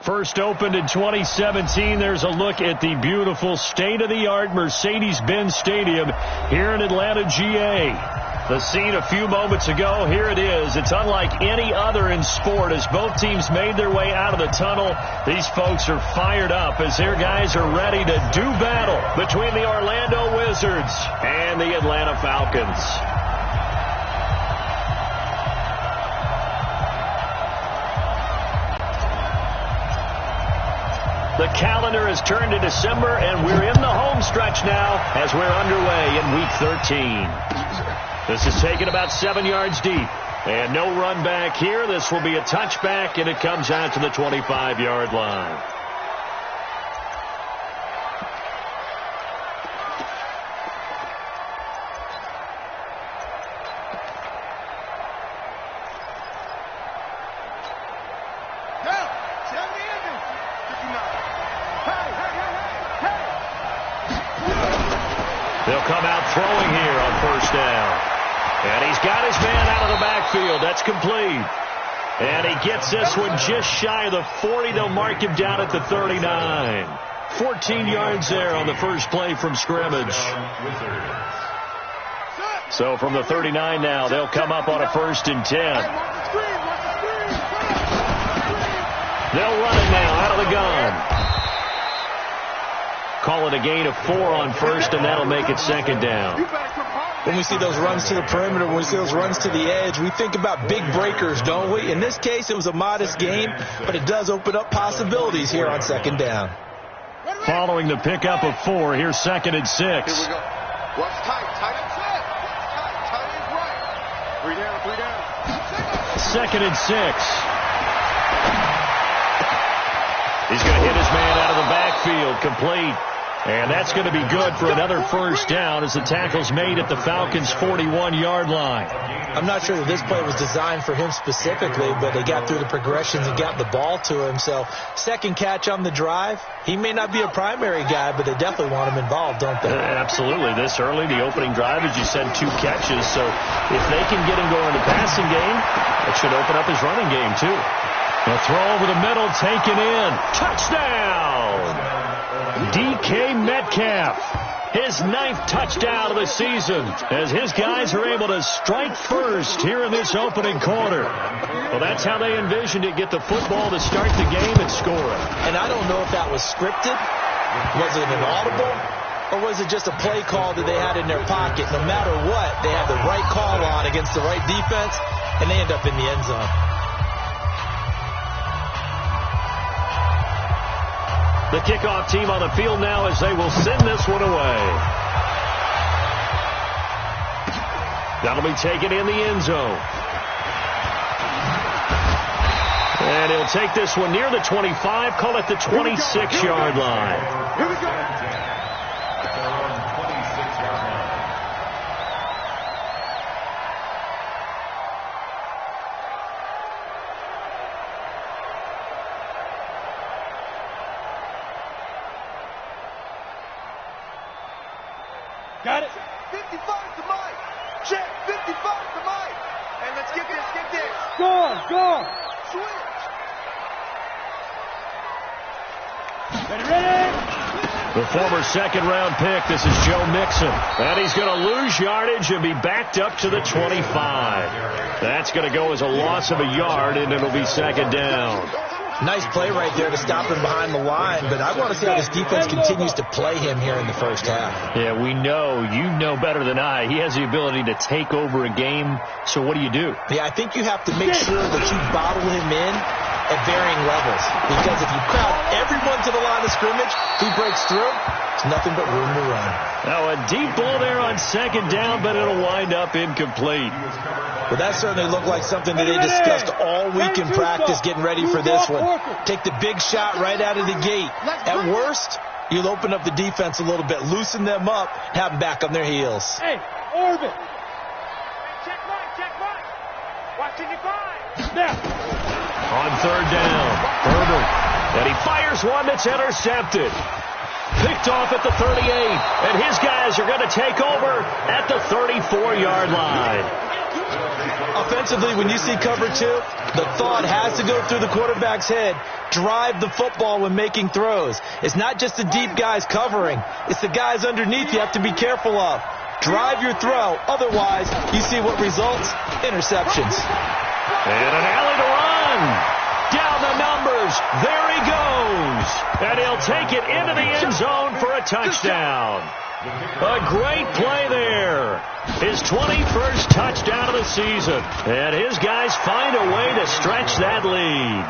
First opened in 2017. There's a look at the beautiful state-of-the-art Mercedes-Benz Stadium here in Atlanta, GA. The scene a few moments ago, here it is. It's unlike any other in sport as both teams made their way out of the tunnel. These folks are fired up as their guys are ready to do battle between the Orlando Wizards and the Atlanta Falcons. The calendar has turned to December, and we're in the home stretch now as we're underway in Week 13. This is taken about 7 yards deep, and no run back here. This will be a touchback, and it comes out to the 25-yard line. They'll come out throwing here on first down. And he's got his man out of the backfield. That's complete. And he gets this one just shy of the 40. They'll mark him down at the 39. 14 yards there on the first play from scrimmage. So from the 39 now, they'll come up on a 1st and 10. They'll run it now out of the gun. Call it a gain of 4 on first, and that'll make it 2nd down. When we see those runs to the perimeter, when we see those runs to the edge, we think about big breakers, don't we? In this case, it was a modest gain, but it does open up possibilities here on 2nd down. Following the pickup of 4, here's 2nd and 6. Here we go. Watch tight. Tight and set. Tight and right. 3 down. 2nd and 6. He's going to hit his man out of the backfield, complete. And that's going to be good for another first down as the tackle's made at the Falcons' 41-yard line. I'm not sure that this play was designed for him specifically, but they got through the progressions and got the ball to him. So, second catch on the drive. He may not be a primary guy, but they definitely want him involved, don't they? Absolutely. This early, the opening drive, as you said, 2 catches. So, if they can get him going in the passing game, it should open up his running game, too. A throw over the middle, taken in. Touchdown! DK Metcalf, his 9th touchdown of the season, as his guys are able to strike first here in this opening quarter. Well, that's how they envisioned it, get the football to start the game and score it. And I don't know if that was scripted. Was it an audible? Or was it just a play call that they had in their pocket? No matter what, they had the right call on against the right defense, and they end up in the end zone. The kickoff team on the field now as they will send this one away. That'll be taken in the end zone. And he'll take this one near the 25, call it the 26-yard line. Here we go. Got it. 55 to Mike. Check. 55 to Mike. And let's get this. Go. Switch. Ready. The former second-round pick, this is Joe Mixon. And he's going to lose yardage and be backed up to the 25. That's going to go as a loss of a yard, and it'll be 2nd down. Nice play right there to stop him behind the line, but I want to see how this defense continues to play him here in the first half. Yeah, we know. You know better than I. He has the ability to take over a game, so what do you do? Yeah, I think you have to make sure that you bottle him in at varying levels, because if you crowd everyone to the line of scrimmage, he breaks through, there's nothing but room to run. Now, a deep ball there on 2nd down, but it'll wind up incomplete. Well, that certainly looked like something that they discussed all week in practice getting ready for this one. Take the big shot right out of the gate. At worst, you'll open up the defense a little bit, loosen them up, have them back on their heels. Hey, orbit. Check right. Watching your five. Now. On 3rd down, Herbert. And he fires one that's intercepted. Picked off at the 38. And his guys are going to take over at the 34-yard line. Offensively, when you see cover 2, the thought has to go through the quarterback's head. Drive the football when making throws. It's not just the deep guys covering. It's the guys underneath you have to be careful of. Drive your throw. Otherwise, you see what results? Interceptions. And an alley to run. Down the numbers. There he goes. And he'll take it into the end zone for a touchdown. A great play there. His 21st touchdown of the season. And his guys find a way to stretch that lead.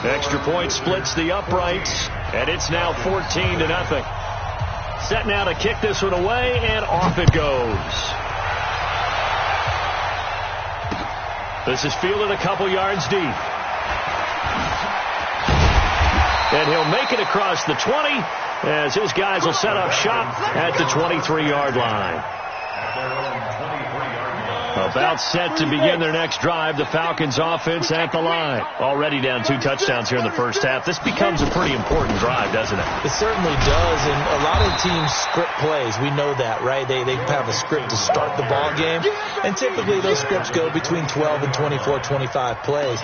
Extra point splits the uprights, and it's now 14-0. Set now to kick this one away, and off it goes. This is fielded a couple yards deep. And he'll make it across the 20 as his guys will set up shop at the 23-yard line. About set to begin their next drive, the Falcons offense at the line. Already down 2 touchdowns here in the first half. This becomes a pretty important drive, doesn't it? It certainly does, and a lot of teams script plays. We know that, right? They have a script to start the ball game, and typically those scripts go between 12 and 24, 25 plays.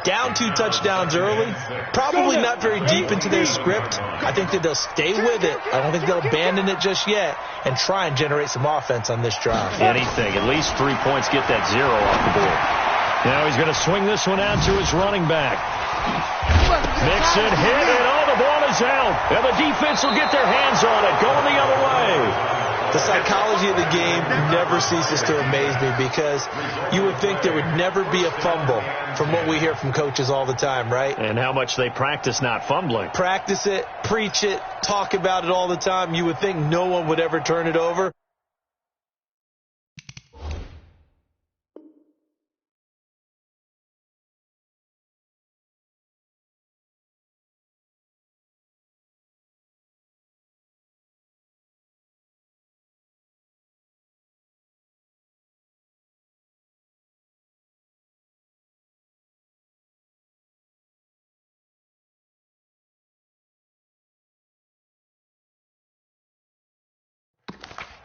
Down 2 touchdowns early, probably not very deep into their script. I think that they'll stay with it. I don't think they'll abandon it just yet and try and generate some offense on this drive. Anything. At least 3 points, get that 0 off the board. Now he's going to swing this one out to his running back. Mixon hit it. Oh, the ball is out. And the defense will get their hands on it. Going the other way. The psychology of the game never ceases to amaze me because you would think there would never be a fumble from what we hear from coaches all the time, right? And how much they practice not fumbling. Practice it, preach it, talk about it all the time. You would think no one would ever turn it over.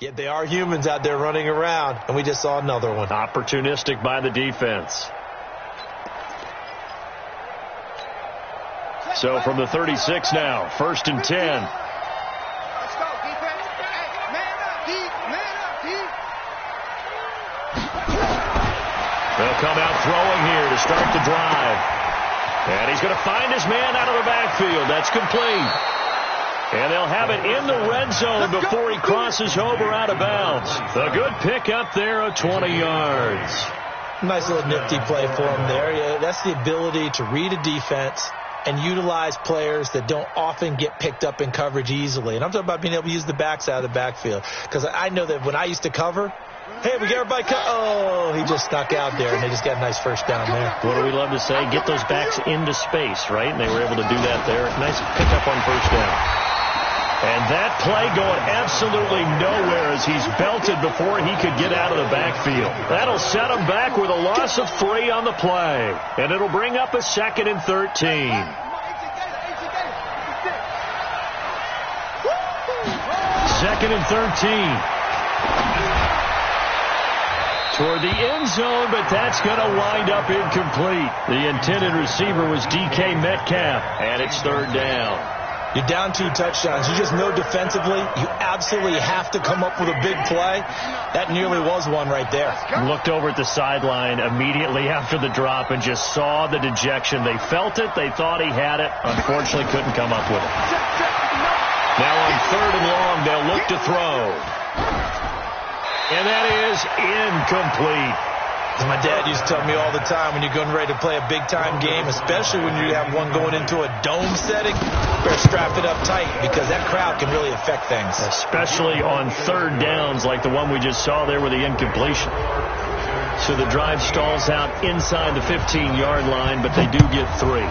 Yet they are humans out there running around, and we just saw another one. Opportunistic by the defense. So from the 36 now, 1st and 10. Let's go, defense. Hey, man up, deep, man up, deep. They'll come out throwing here to start the drive. And he's going to find his man out of the backfield. That's complete. And they'll have it in the red zone before he crosses over out of bounds. A good pickup there of 20 yards. Nice little nifty play for him there. Yeah, that's the ability to read a defense and utilize players that don't often get picked up in coverage easily. And I'm talking about being able to use the backs out of the backfield. Because I know that when I used to cover, hey, we get everybody oh, he just snuck out there, and they just got a nice first down there. What do we love to say? Get those backs into space, right? And they were able to do that there. Nice pickup on first down. And that play going absolutely nowhere as he's belted before he could get out of the backfield. That'll set him back with a loss of 3 on the play. And it'll bring up a 2nd and 13. 2nd and 13. Toward the end zone, but that's going to wind up incomplete. The intended receiver was DK Metcalf, and it's 3rd down. You're down 2 touchdowns. You just know defensively you absolutely have to come up with a big play. That nearly was one right there. Looked over at the sideline immediately after the drop and just saw the dejection. They felt it. They thought he had it. Unfortunately, couldn't come up with it. Now on 3rd and long, they'll look to throw. And that is incomplete. As my dad used to tell me all the time, when you're getting ready to play a big-time game, especially when you have one going into a dome setting, better strap it up tight because that crowd can really affect things. Especially on 3rd downs like the one we just saw there with the incompletion. So the drive stalls out inside the 15-yard line, but they do get 3.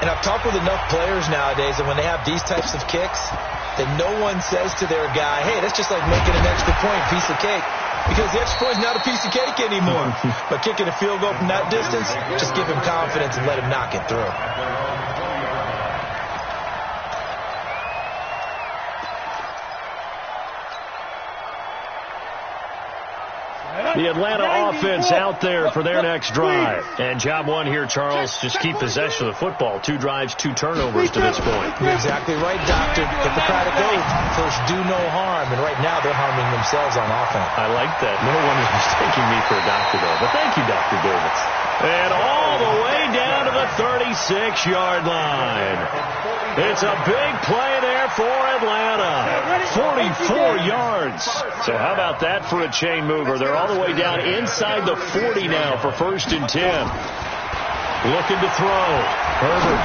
And I've talked with enough players nowadays that when they have these types of kicks, that no one says to their guy, hey, that's just like making an extra point, piece of cake. Because the extra point is not a piece of cake anymore. But kicking a field goal from that distance, just give him confidence and let him knock it through. The Atlanta offense out there for their next drive. And job one here, Charles, just keep possession of the football. 2 drives, 2 turnovers to this point. You're exactly right, Doctor. Hippocratic oath. First, do no harm. And right now, they're harming themselves on offense. I like that. No one is mistaking me for a doctor, though. But thank you, Dr. Davis. And all the way down to the 36-yard line. It's a big play there for Atlanta. 44 yards. So how about that for a chain mover? They're all the way down inside the 40 now for 1st and 10. Looking to throw. Herbert.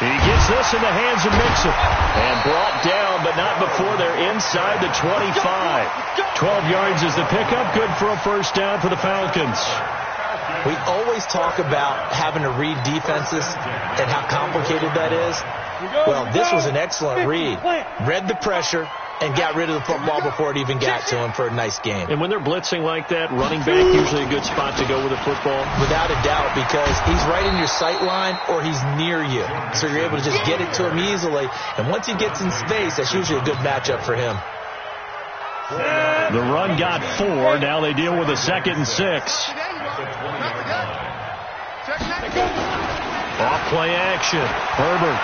He gets this in the hands of Mixon. And brought down, but not before they're inside the 25. 12 yards is the pickup. Good for a 1st down for the Falcons. We always talk about having to read defenses and how complicated that is. Well, this was an excellent read. Read the pressure and got rid of the football before it even got to him for a nice game. And when they're blitzing like that, running back usually a good spot to go with the football? Without a doubt, because he's right in your sight line or he's near you. So you're able to just get it to him easily. And once he gets in space, that's usually a good matchup for him. The run got 4. Now they deal with a 2nd and 6. Off play action. Herbert.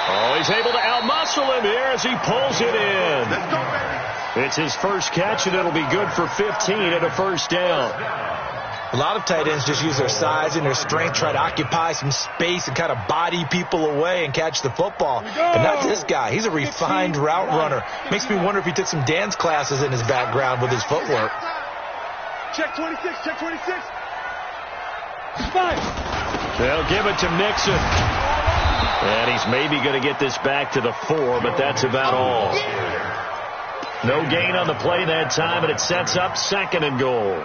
Oh, he's able to outmuscle him here as he pulls it in. It's his first catch, and it'll be good for 15 and a 1st down. A lot of tight ends just use their size and their strength, try to occupy some space and kind of body people away and catch the football. But not this guy. He's a refined route runner. Makes me wonder if he took some dance classes in his background with his footwork. Check 26, check 26. 5. They'll give it to Mixon. And he's maybe going to get this back to the 4, but that's about all. No gain on the play that time, and it sets up 2nd and goal.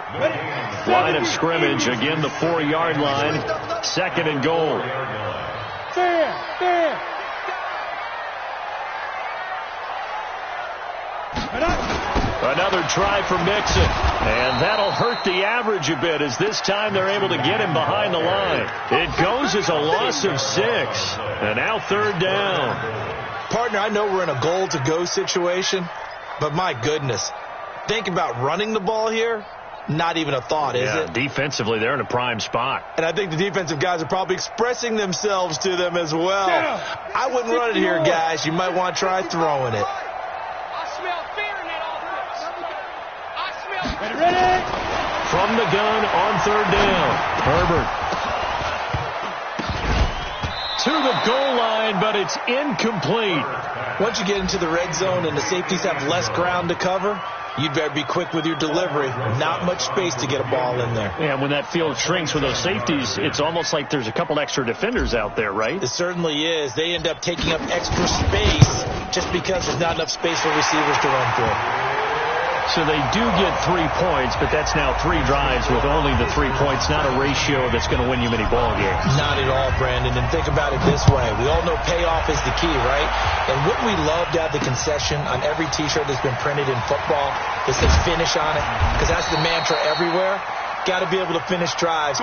Line of scrimmage, again the 4-yard line. 2nd and goal. Another try for Mixon. And that'll hurt the average a bit, as this time they're able to get him behind the line. It goes as a loss of 6. And now 3rd down. Partner, I know we're in a goal-to-go situation, but my goodness, think about running the ball here. Not even a thought, is it? Defensively, they're in a prime spot. And I think the defensive guys are probably expressing themselves to them as well. I wouldn't run it here, guys. You might want to try throwing it. Ready? From the gun on 3rd down. Herbert. To the goal line, but it's incomplete. Once you get into the red zone and the safeties have less ground to cover, you'd better be quick with your delivery. Not much space to get a ball in there. Yeah, when that field shrinks with those safeties, it's almost like there's a couple extra defenders out there, right? It certainly is. They end up taking up extra space just because there's not enough space for receivers to run through. So they do get 3 points, but that's now 3 drives with only the 3 points, not a ratio that's going to win you many ball games. Not at all, Brandon. And think about it this way. We all know payoff is the key, right? And wouldn't we love to have the concession on every T-shirt that's been printed in football that says finish on it? Because that's the mantra everywhere. Got to be able to finish drives.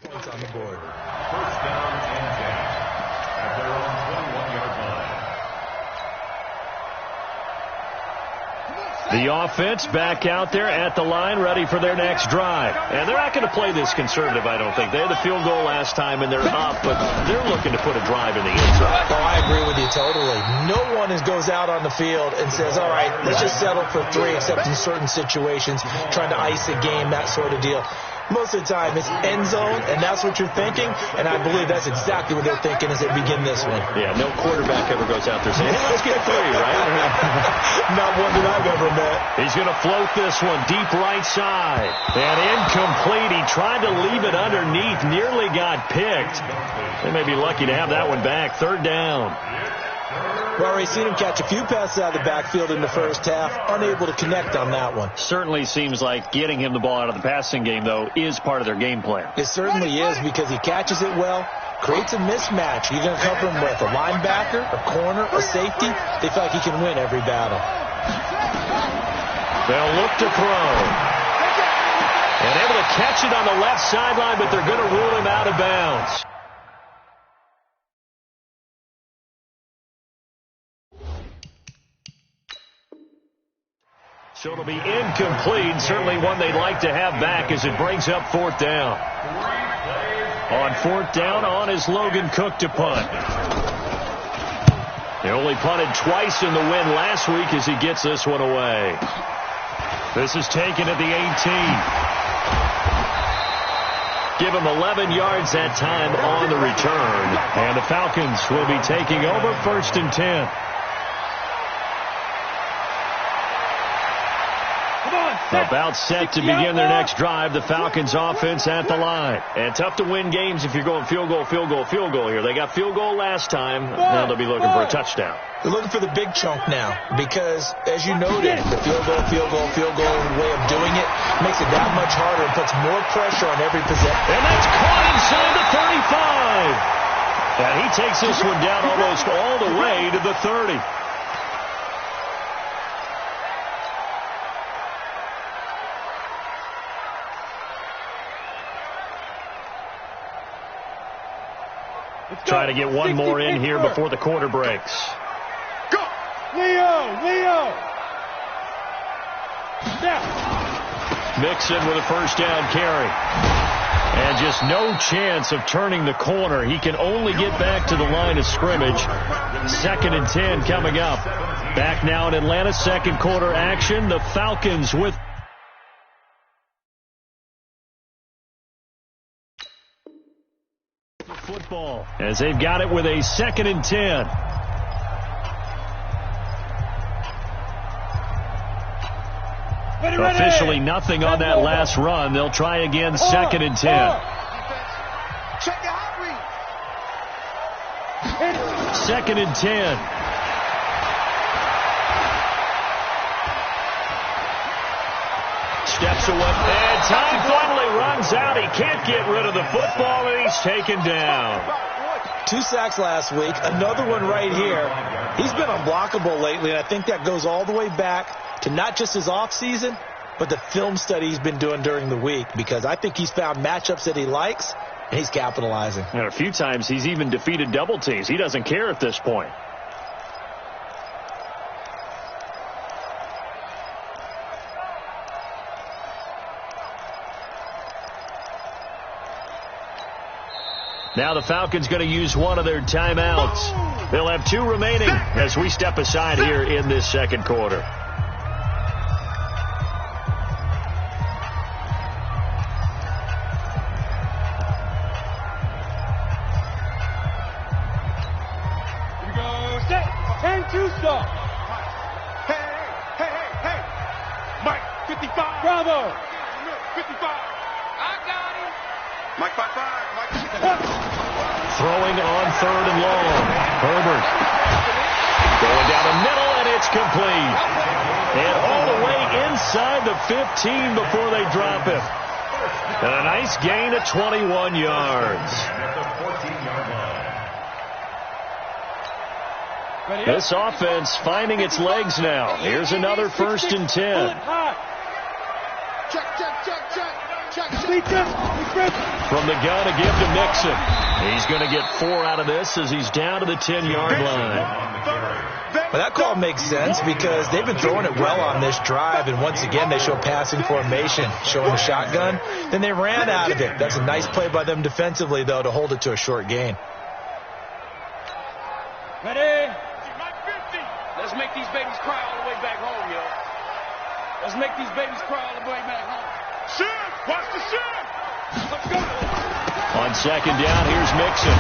Points on the board. 1st down and 10 at their own 21-yard line. The offense back out there at the line, ready for their next drive. And they're not going to play this conservative, I don't think. They had the field goal last time, and they're up, but they're looking to put a drive in the end zone. Oh, I agree with you totally. No one goes out on the field and says, all right, let's just settle for 3, except in certain situations, trying to ice a game, that sort of deal. Most of the time, it's end zone, and that's what you're thinking, and I believe that's exactly what they're thinking as they begin this one. Yeah, no quarterback ever goes out there saying, hey, let's get 3, right? Not one that I've ever met. He's going to float this one deep right side. And incomplete. He tried to leave it underneath, nearly got picked. They may be lucky to have that one back. 3rd down. We've already seen him catch a few passes out of the backfield in the first half, unable to connect on that one. Certainly seems like getting him the ball out of the passing game, though, is part of their game plan. It certainly is, because he catches it well, creates a mismatch. You're going to cover him with a linebacker, a corner, a safety. They feel like he can win every battle. They'll look to throw. And able to catch it on the left sideline, but they're going to rule him out of bounds. So it'll be incomplete. Certainly one they'd like to have back as it brings up fourth down. On fourth down, on is Logan Cook to punt. He only punted twice in the win last week as he gets this one away. This is taken at the 18. Give him 11 yards that time on the return. And the Falcons will be taking over 1st and 10. About set to begin their next drive. The Falcons offense at the line. And tough to win games if you're going field goal, field goal, field goal here. They got field goal last time. Now they'll be looking for a touchdown. They're looking for the big chunk now because, as you noted, the field goal way of doing it makes it that much harder and puts more pressure on every possession. And that's caught inside the 35. And he takes this one down almost all the way to the 30. Trying to get one more in here before the quarter breaks. Go! Leo! Now. Mixon with a first down carry. And just no chance of turning the corner. He can only get back to the line of scrimmage. 2nd and 10 coming up. Back now in Atlanta, second quarter action. The Falcons with football as they've got it with a 2nd and 10. Officially nothing on that last run. They'll try again, 2nd and 10. Check your hot read. 2nd and 10. Steps away, and time finally runs out. He can't get rid of the football, and he's taken down. 2 sacks last week, another one right here. He's been unblockable lately, and I think that goes all the way back to not just his offseason, but the film study he's been doing during the week, because I think he's found matchups that he likes, and he's capitalizing. And a few times he's even defeated double teams. He doesn't care at this point. Now the Falcons going to use one of their timeouts. They'll have 2 remaining as we step aside here in this second quarter. Here we go. Set. 10-2 stop. Hey. Mike, 55. Bravo. 55. I got him. Mike 55. Throwing on 3rd and long. Herbert going down the middle, and it's complete. And all the way inside the 15 before they drop it. And a nice gain of 21 yards. This offense finding its legs now. Here's another 1st and 10. From the gun to give to Mixon. He's going to get 4 out of this as he's down to the 10-yard line. Well, that call makes sense because they've been throwing it well on this drive, and once again they show passing formation, showing the shotgun. Then they ran out of it. That's a nice play by them defensively, though, to hold it to a short gain. Ready? Let's make these babies cry all the way back home, yo. Let's make these babies cry all the way back home. Shim! Watch the shim! Let's go! On 2nd down, here's Mixon.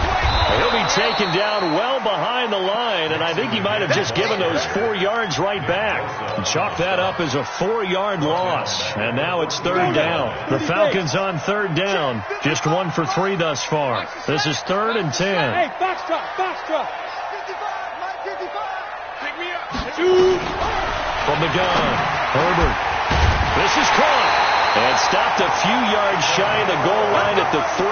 He'll be taken down well behind the line, and I think he might have just given those 4 yards right back. Chalk that up as a 4-yard loss, and now it's 3rd down. The Falcons on 3rd down, just 1 for 3 thus far. This is 3rd and 10. Hey, box drop. From the gun, Herbert. This is caught and stopped a few yards shy of the goal line at the 3.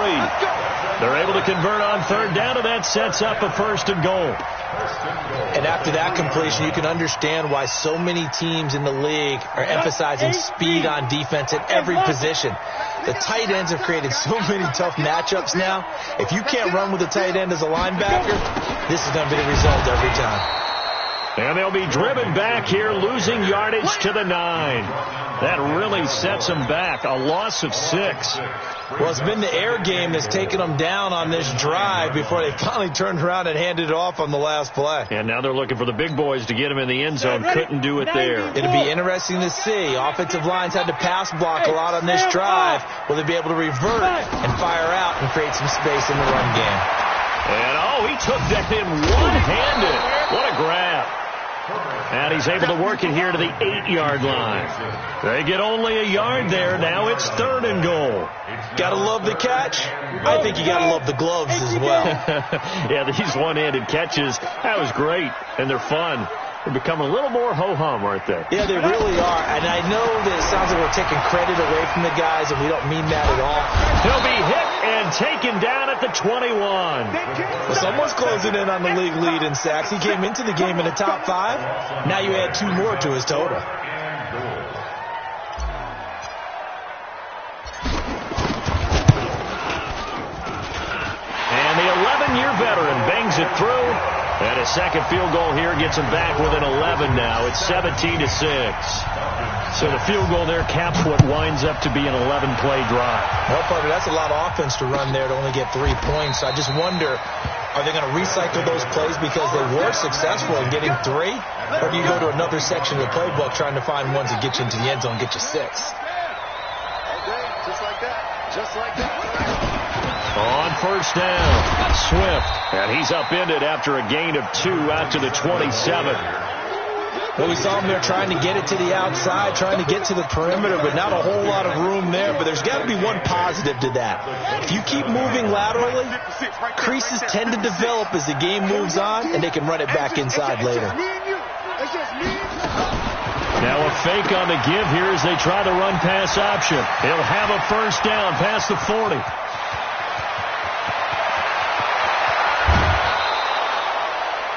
They're able to convert on third down, and that sets up a 1st and goal. And after that completion, you can understand why so many teams in the league are emphasizing speed on defense at every position. The tight ends have created so many tough matchups now. If you can't run with a tight end as a linebacker, this is going to be the result every time. And they'll be driven back here, losing yardage to the 9. That really sets them back. A loss of 6. Well, it's been the air game that's taken them down on this drive before they finally turned around and handed it off on the last play. And now they're looking for the big boys to get them in the end zone. Couldn't do it there. It'll be interesting to see. Offensive lines had to pass block a lot on this drive. Will they be able to revert and fire out and create some space in the run game? And, he took that in one-handed. What a grab. And he's able to work it here to the 8-yard line. They get only a yard there. Now it's 3rd and goal. Gotta love the catch. I think you gotta love the gloves as well. Yeah, these one-handed catches, that was great. And they're fun. They're becoming a little more ho-hum, aren't they? Yeah, they really are. And I know that it sounds like we're taking credit away from the guys, and we don't mean that at all. He'll be hit and taken down at the 21. Well, someone's closing in on the league lead in sacks. He came into the game in the top 5. Now you add 2 more to his total. And the 11-year veteran bangs it through. And a second field goal here gets him back within 11 now. It's 17-6. So the field goal there caps what winds up to be an 11-play drive. Well, partner, that's a lot of offense to run there to only get 3 points. So I just wonder, are they going to recycle those plays because they were successful in getting 3? Or do you go to another section of the playbook trying to find ones that get you into the end zone and get you 6? Okay, just like that. Just like that. On first down, Swift. And he's upended after a gain of 2 out to the 27. Well, we saw him there trying to get it to the outside, trying to get to the perimeter, but not a whole lot of room there. But there's got to be one positive to that. If you keep moving laterally, creases tend to develop as the game moves on, and they can run it back inside later. Now a fake on the give here as they try the run-pass option. He'll have a first down past the 40.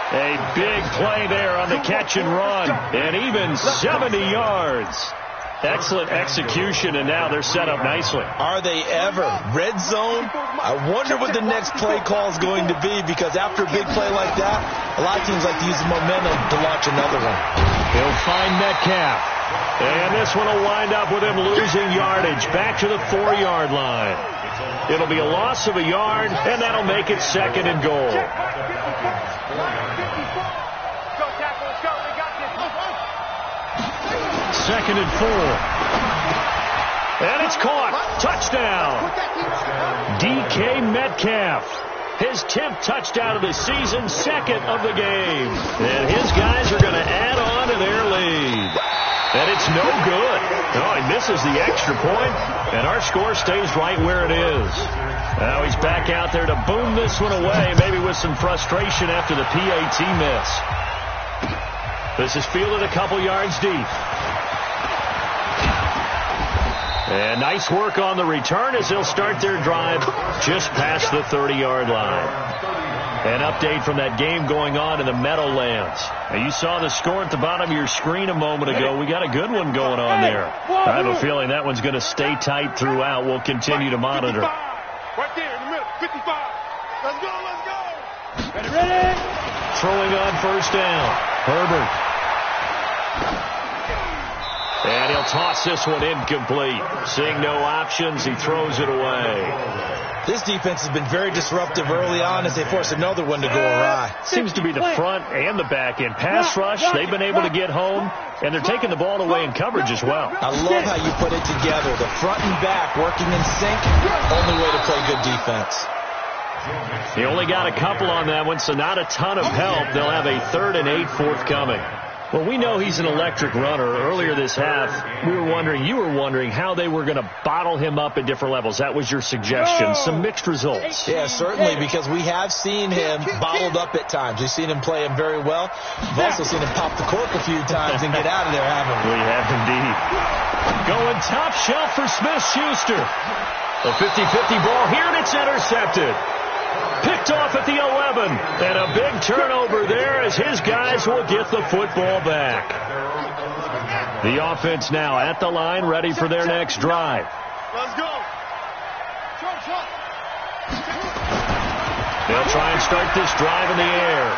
A big play there on the catch and run, and even 70 yards. Excellent execution, and now they're set up nicely. Are they ever? Red zone? I wonder what the next play call is going to be, because after a big play like that, a lot of teams like to use the momentum to launch another one. He'll find Metcalf, and this one will wind up with him losing yardage back to the 4-yard line. It'll be a loss of a yard, and that'll make it 2nd and goal. 2nd and 4. And it's caught. Touchdown. DK Metcalf. His 10th touchdown of the season, 2nd of the game. And his guys are going to add on to their lead. And it's no good. No, he misses the extra point, and our score stays right where it is. Now he's back out there to boom this one away, maybe with some frustration after the PAT miss. This is fielded a couple yards deep. And nice work on the return as they'll start their drive just past the 30-yard line. An update from that game going on in the Meadowlands. Now, you saw the score at the bottom of your screen a moment ago. We got a good one going on there. I have a feeling that one's going to stay tight throughout. We'll continue to monitor. Right there in the middle, 55. Let's go, let's go. Ready? Throwing on first down. Herbert. And he'll toss this one incomplete. Seeing no options, he throws it away. This defense has been very disruptive early on as they force another one to go awry. Seems to be the front and the back end. Pass rush, they've been able to get home, and they're taking the ball away in coverage as well. I love how you put it together. The front and back working in sync, only way to play good defense. He only got a couple on that one, so not a ton of help. They'll have a 3rd and 8 forthcoming. Well, we know he's an electric runner. Earlier this half, you were wondering how they were going to bottle him up at different levels. That was your suggestion. Some mixed results. Yeah, certainly, because we have seen him bottled up at times. We've seen him play him very well. We've also seen him pop the cork a few times and get out of there, haven't we? We have indeed. Going top shelf for Smith-Schuster. A 50-50 ball here, and it's intercepted. Picked off at the 11, and a big turnover there as his guys will get the football back. The offense now at the line, ready for their next drive. Let's go. They'll try and start this drive in the air.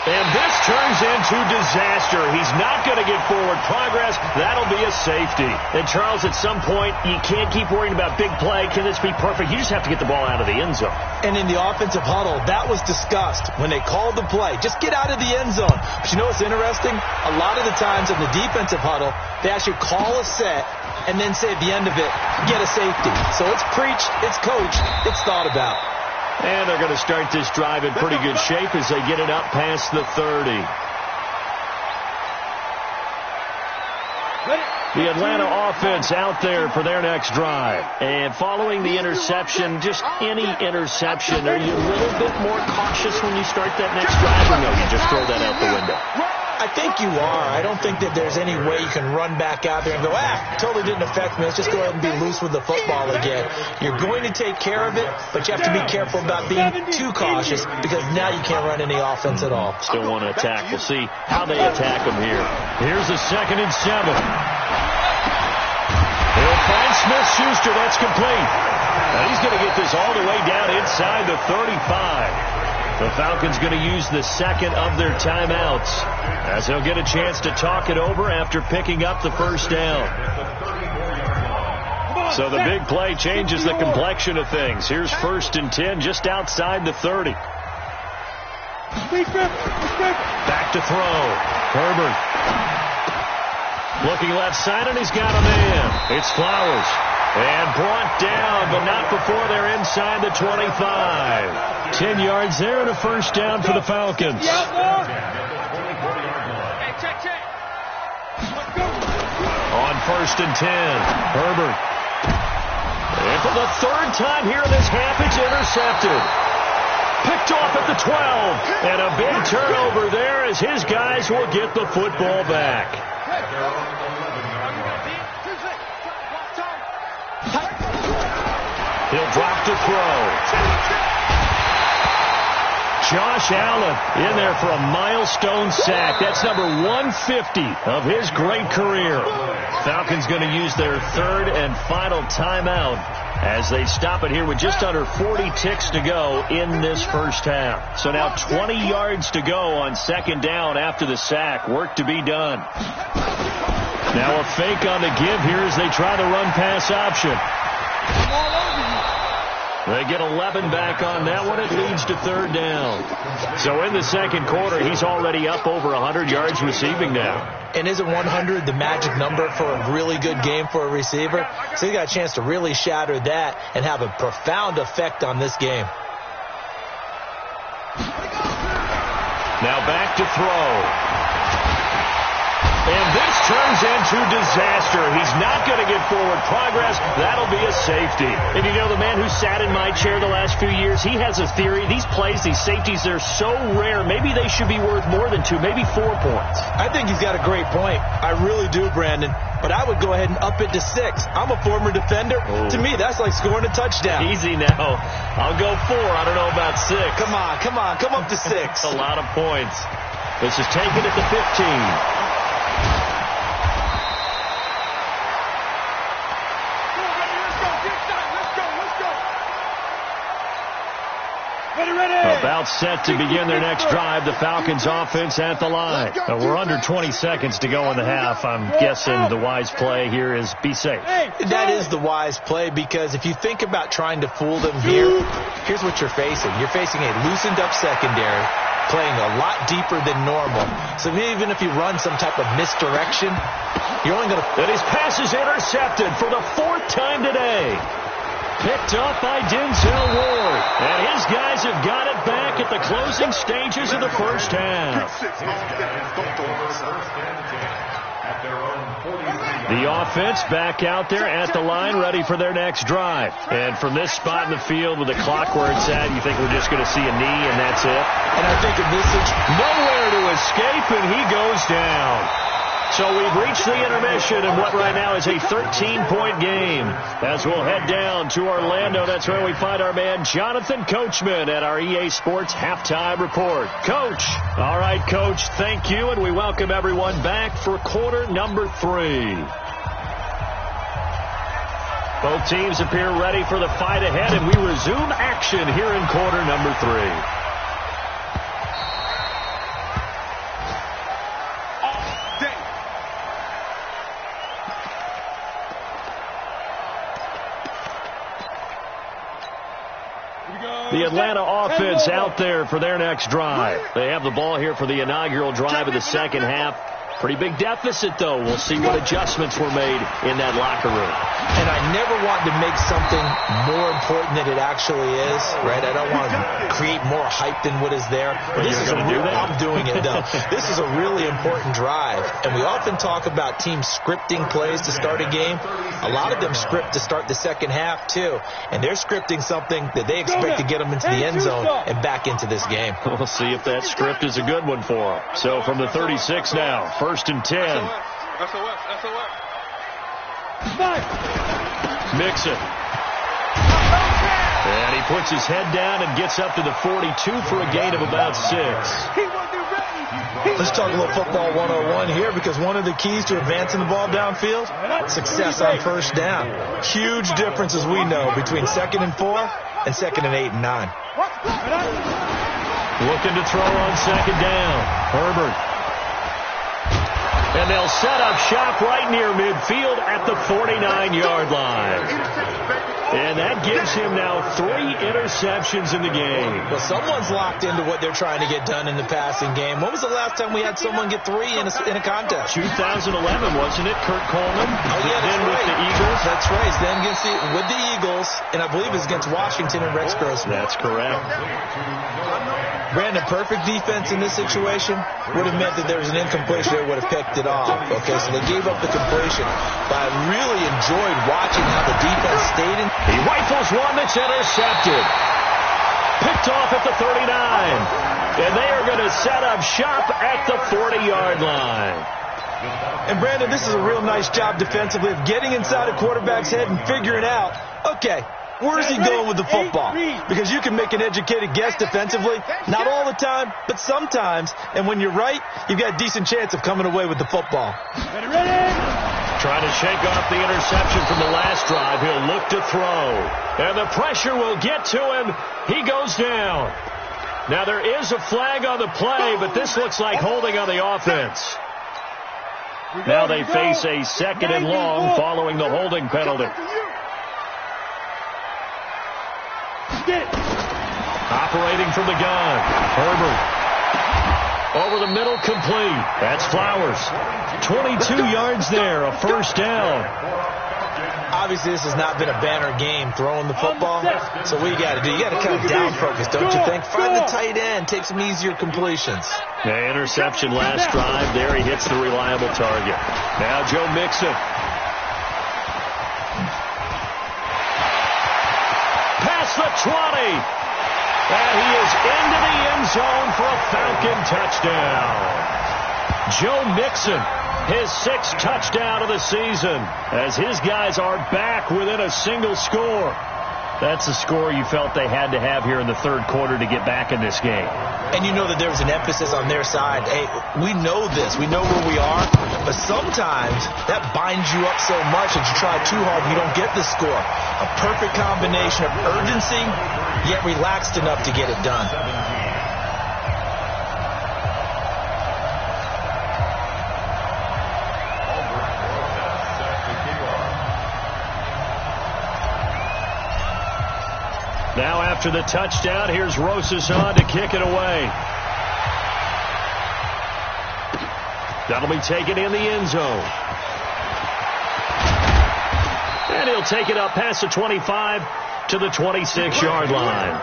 And this turns into disaster. He's not going to get forward progress. That'll be a safety. And, Charles, at some point, you can't keep worrying about big play. Can this be perfect? You just have to get the ball out of the end zone. And in the offensive huddle, that was discussed when they called the play. Just get out of the end zone. But you know what's interesting? A lot of the times in the defensive huddle, they actually call a set and then say at the end of it, get a safety. So it's preached, it's coached, it's thought about. And they're going to start this drive in pretty good shape as they get it up past the 30. The Atlanta offense out there for their next drive. And following the interception, just any interception, are you a little bit more cautious when you start that next drive, or no, you just throw that out the window? I think you are. I don't think that there's any way you can run back out there and go, totally didn't affect me. Let's just go ahead and be loose with the football again. You're going to take care of it, but you have to be careful about being too cautious because now you can't run any offense at all. Still want to attack. We'll see how they attack them here. Here's a 2nd and 7. They'll find Smith-Schuster. That's complete. Now he's going to get this all the way down inside the 35. The Falcons going to use the second of their timeouts as they'll get a chance to talk it over after picking up the first down. So the big play changes the complexion of things. Here's 1st and 10 just outside the 30. Back to throw. Herbert. Looking left side, and he's got a man. It's Flowers. And brought down, but not before they're inside the 25. 10 yards there and a first down for the Falcons. On 1st and 10, Herbert. And for the 3rd time here in this half, it's intercepted. Picked off at the 12. And a big turnover there as his guys will get the football back. He'll drop to throw. Josh Allen in there for a milestone sack. That's number 150 of his great career. Falcons going to use their 3rd and final timeout as they stop it here with just under 40 ticks to go in this first half. So now 20 yards to go on 2nd down after the sack. Work to be done. Now a fake on the give here as they try the run-pass option. They get 11 back on that one. It leads to 3rd down. So in the 2nd quarter, he's already up over 100 yards receiving now. And isn't 100 the magic number for a really good game for a receiver? So he got a chance to really shatter that and have a profound effect on this game. Now back to throw. And this turns into disaster. He's not going to get forward progress. That'll be a safety. And you know, the man who sat in my chair the last few years, he has a theory. These plays, these safeties, they're so rare. Maybe they should be worth more than 2, maybe 4 points. I think he's got a great point. I really do, Brandon. But I would go ahead and up it to 6. I'm a former defender. Oh. To me, that's like scoring a touchdown. Easy now. I'll go 4. I don't know about 6. Come on. Come up to 6. That's a lot of points. This is taken at the 15. About set to begin their next drive. The Falcons offense at the line. We're under 20 seconds to go in the half. I'm guessing the wise play here is be safe. That is the wise play because if you think about trying to fool them here, here's what you're facing. You're facing a loosened up secondary, playing a lot deeper than normal. So even if you run some type of misdirection, you're only going to... And his pass is intercepted for the 4th time today. Picked off by Denzel Ward. And his guys have got it back at the closing stages of the first half. The offense back out there at the line, ready for their next drive. And from this spot in the field with the clock where it's at, you think we're just going to see a knee and that's it? And I think in this nowhere to escape, and he goes down. So we've reached the intermission in what right now is a 13-point game. As we'll head down to Orlando, that's where we find our man Jonathan Coachman at our EA Sports Halftime Report. Coach. All right, Coach, thank you, and we welcome everyone back for quarter number 3. Both teams appear ready for the fight ahead, and we resume action here in quarter number 3. The Atlanta offense out there for their next drive. They have the ball here for the inaugural drive of the second half. Pretty big deficit, though. We'll see what adjustments were made in that locker room. And I never want to make something more important than it actually is, right? I don't want to create more hype than what is there. But this is I'm doing it, though. This is a really important drive. And we often talk about teams scripting plays to start a game. A lot of them script to start the second half, too. And they're scripting something that they expect to get them into the end zone and back into this game. We'll see if that script is a good one for them. So from the 36 now, 1st and 10. SOS. Mixon. And he puts his head down and gets up to the 42 for a gain of about 6. Let's talk a little football 101 here, because one of the keys to advancing the ball downfield, success on first down. Huge difference, as we know, between 2nd and 4 and 2nd and 8 and 9. Looking to throw on 2nd down. Herbert. And they'll set up shop right near midfield at the 49-yard line. And that gives him now 3 interceptions in the game. Well, someone's locked into what they're trying to get done in the passing game. When was the last time we had someone get 3 in a contest? 2011, wasn't it? Kurt Coleman? Oh, yeah, then right. With the Eagles? That's right. Then with the Eagles, and I believe it's against Washington and Rex Grossman. That's correct. Brandon, perfect defense in this situation would have meant that there was an incompletion. They would have picked it off. Okay, so they gave up the completion. But I really enjoyed watching how the defense stayed in. He rifles one that's intercepted. Picked off at the 39. And they are going to set up shop at the 40-yard line. And, Brandon, this is a real nice job defensively of getting inside a quarterback's head and figuring out, okay, where's he going with the football? Because you can make an educated guess defensively. Not all the time, but sometimes. And when you're right, you've got a decent chance of coming away with the football. Trying to shake off the interception from the last drive. He'll look to throw. And the pressure will get to him. He goes down. Now there is a flag on the play, but this looks like holding on the offense. Now they face a 2nd and long following the holding penalty. Operating from the gun. Herbert. Over the middle, complete. That's Flowers. 22 yards there, a first down. Obviously, this has not been a banner game throwing the football. So what you got to do, you got to kind of down focus, don't you think? Find the tight end, take some easier completions. Yeah, interception last drive. There he hits the reliable target. Now Joe Mixon. Past the 20. And he is into the end zone for a Falcon touchdown. Joe Mixon, his 6th touchdown of the season, as his guys are back within a single score. That's the score you felt they had to have here in the 3rd quarter to get back in this game. And you know that there was an emphasis on their side. Hey, we know this. We know where we are. But sometimes that binds you up so much that you try too hard and you don't get the score. A perfect combination of urgency, yet relaxed enough to get it done. Now after the touchdown, here's Rosas on to kick it away. That'll be taken in the end zone. And he'll take it up past the 25 to the 26-yard line.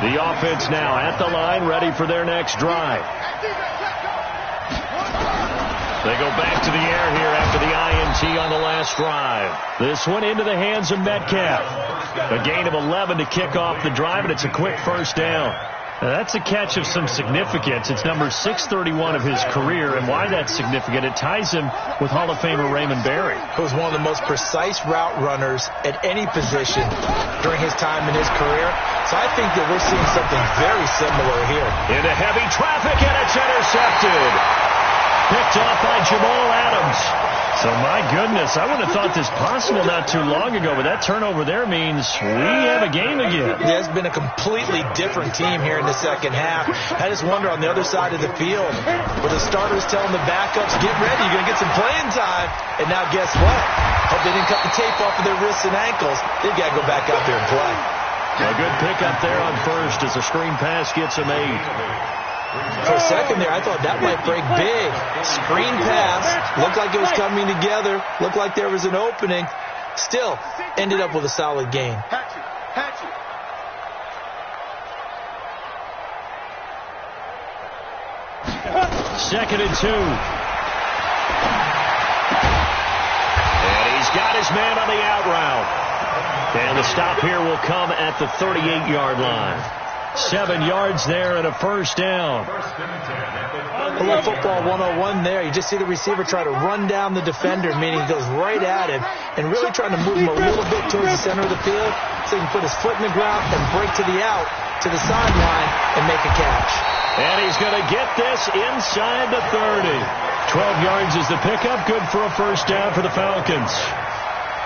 The offense now at the line, ready for their next drive. They go back to the air here after the INT on the last drive. This one into the hands of Metcalf. A gain of 11 to kick off the drive, and it's a quick first down. Now, that's a catch of some significance. It's number 631 of his career, and why that's significant, it ties him with Hall of Famer Raymond Berry. He was one of the most precise route runners at any position during his time in his career. So I think that we're seeing something very similar here. Into heavy traffic, and it's intercepted. Picked off by Jamal Adams. So, my goodness, I would have thought this possible not too long ago, but that turnover there means we have a game again. Yeah, it's been a completely different team here in the second half. I just wonder on the other side of the field, where the starters telling the backups, get ready, you're going to get some playing time. And now guess what? Hope they didn't cut the tape off of their wrists and ankles. They've got to go back out there and play. A good pickup there on first as a screen pass gets him 8. For a second there, I thought that might break big. Screen pass. Looked like it was coming together. Looked like there was an opening. Still, ended up with a solid gain. Second and 2. And he's got his man on the out route. And the stop here will come at the 38-yard line. 7 yards there and a first down. A little football 101 there. You just see the receiver try to run down the defender, meaning he goes right at him and really trying to move him a little bit towards the center of the field so he can put his foot in the ground and break to the out, to the sideline, and make a catch. And he's going to get this inside the 30. 12 yards is the pickup. Good for a first down for the Falcons.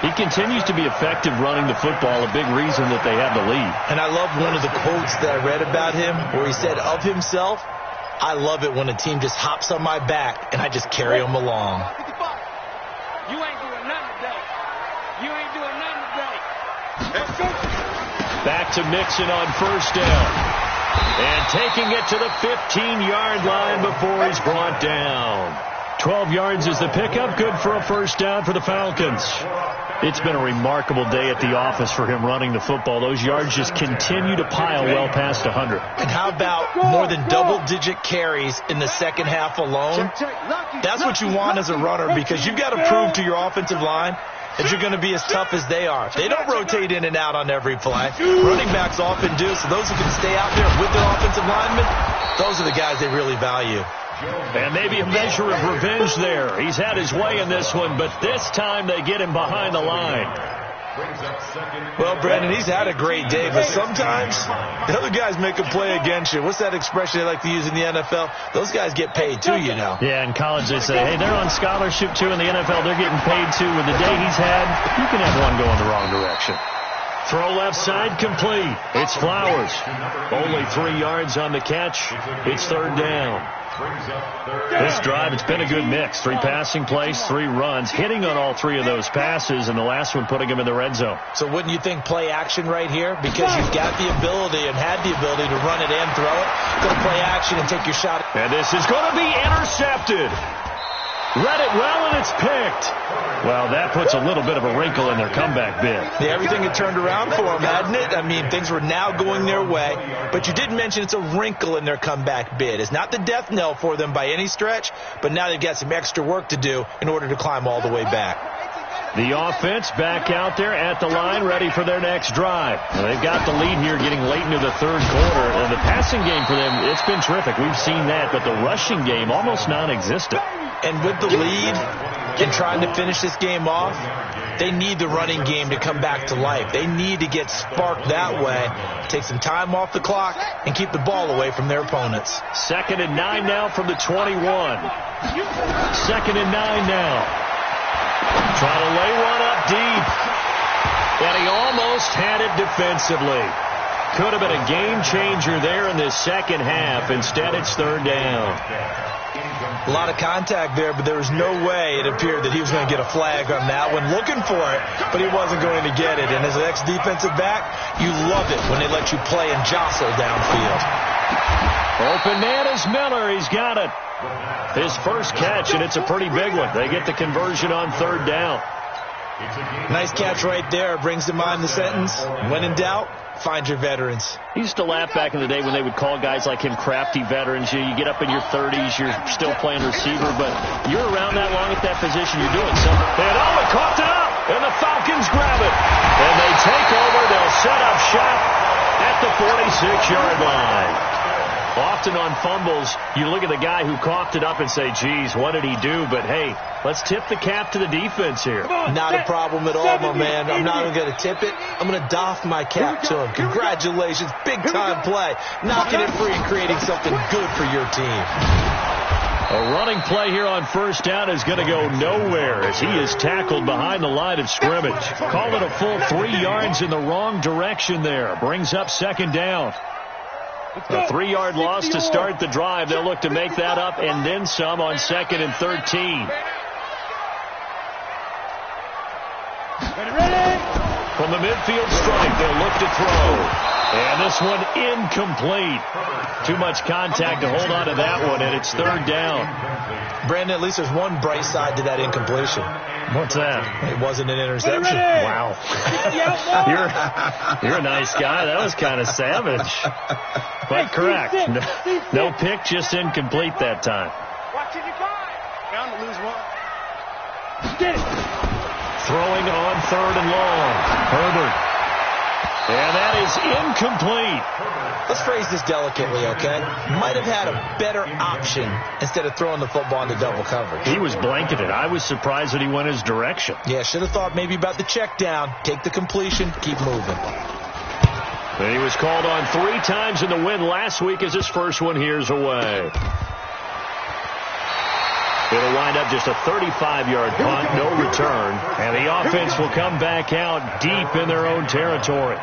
He continues to be effective running the football, a big reason that they have the lead. And I love one of the quotes that I read about him where he said of himself, I love it when a team just hops on my back and I just carry them along. You ain't doing nothing today. You ain't doing nothing today. Back to Mixon on first down. And taking it to the 15-yard line before he's brought down. 12 yards is the pickup. Good for a first down for the Falcons. It's been a remarkable day at the office for him running the football. Those yards just continue to pile well past 100. And how about more than double-digit carries in the second half alone? That's what you want as a runner because you've got to prove to your offensive line that you're going to be as tough as they are. They don't rotate in and out on every play. Running backs often do, so those who can stay out there with their offensive linemen, those are the guys they really value. And maybe a measure of revenge there. He's had his way in this one, but this time they get him behind the line. Well, Brandon, he's had a great day, but sometimes the other guys make a play against you. What's that expression they like to use in the NFL? Those guys get paid too, you know. Yeah, in college they say, hey, they're on scholarship too. In the NFL, they're getting paid too. With the day he's had, you can have one going the wrong direction. Throw left side complete. It's Flowers. Only 3 yards on the catch. It's third down. This drive, it's been a good mix. 3 passing plays, 3 runs, hitting on all 3 of those passes, and the last one putting him in the red zone. So wouldn't you think play action right here? Because you've got the ability and had the ability to run it and throw it. Go to play action and take your shot. And this is going to be intercepted. Read it well, and it's picked. Well, that puts a little bit of a wrinkle in their comeback bid. Yeah, everything had turned around for them, hadn't it? I mean, things were now going their way. But you did mention it's a wrinkle in their comeback bid. It's not the death knell for them by any stretch, but now they've got some extra work to do in order to climb all the way back. The offense back out there at the line, ready for their next drive. Now, they've got the lead here getting late into the third quarter. And the passing game for them, it's been terrific. We've seen that, but the rushing game almost non-existent. And with the lead and trying to finish this game off, they need the running game to come back to life. They need to get sparked that way, take some time off the clock, and keep the ball away from their opponents. 2nd and 9 now from the 21. 2nd and 9 now. Trying to lay one up deep. And he almost had it defensively. Could have been a game changer there in this second half. Instead, it's third down. A lot of contact there, but there was no way it appeared that he was going to get a flag on that one. Looking for it, but he wasn't going to get it. And as an ex-defensive back, you love it when they let you play and jostle downfield. Open man is Miller. He's got it. His first catch, and it's a pretty big one. They get the conversion on third down. Nice catch right there. Brings to mind the sentence, when in doubt, find your veterans. He used to laugh back in the day when they would call guys like him crafty veterans. You get up in your 30s, you're still playing receiver, but you're around that long at that position, you're doing something. And Owen coughed it up, and the Falcons grab it. And they take over. They'll set up shop at the 46-yard line. Often on fumbles, you look at the guy who coughed it up and say, geez, what did he do? But, hey, let's tip the cap to the defense here. Not a problem at all, my man. I'm not even going to tip it. I'm going to doff my cap to him. Congratulations. Big-time play. Knocking it free and creating something good for your team. A running play here on first down is going to go nowhere as he is tackled behind the line of scrimmage. Call it a full 3 yards in the wrong direction there. Brings up second down. A 3-yard loss to start the drive. They'll look to make that up and then some on 2nd and 13. From the midfield stripe, they'll look to throw. And this one incomplete. Too much contact to hold on to that one, and it's 3rd down. Brandon, at least there's one bright side to that incompletion. What's that? It wasn't an interception. Wow. You're a nice guy. That was kind of savage. But correct. No pick, just incomplete that time. Watch it, you find. Bound to lose one. Get it. Throwing on 3rd and long. Herbert. And that is incomplete. Let's phrase this delicately, okay? Might have had a better option instead of throwing the football into double coverage. He was blanketed. I was surprised that he went his direction. Yeah, should have thought maybe about the check down. Take the completion, keep moving. And he was called on 3 times in the win last week as his first one here's away. It'll wind up just a 35-yard punt, no return. And the offense will come back out deep in their own territory.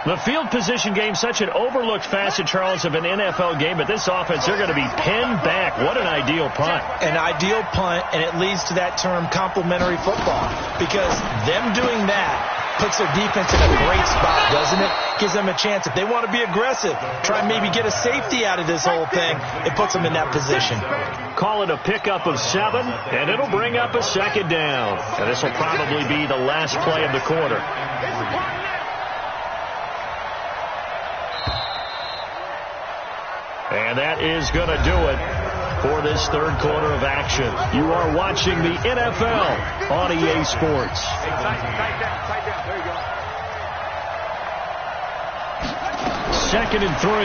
The field position game, such an overlooked facet, Charles, of an NFL game, but this offense, they're going to be pinned back. What an ideal punt. An ideal punt, and it leads to that term complementary football, because them doing that puts their defense in a great spot, doesn't it? Gives them a chance. If they want to be aggressive, try and maybe get a safety out of this whole thing, it puts them in that position. Call it a pickup of 7, and it'll bring up a 2nd down. And this will probably be the last play of the quarter. And that is going to do it for this 3rd quarter of action. You are watching the NFL on EA Sports. Tight down. There you go. 2nd and 3.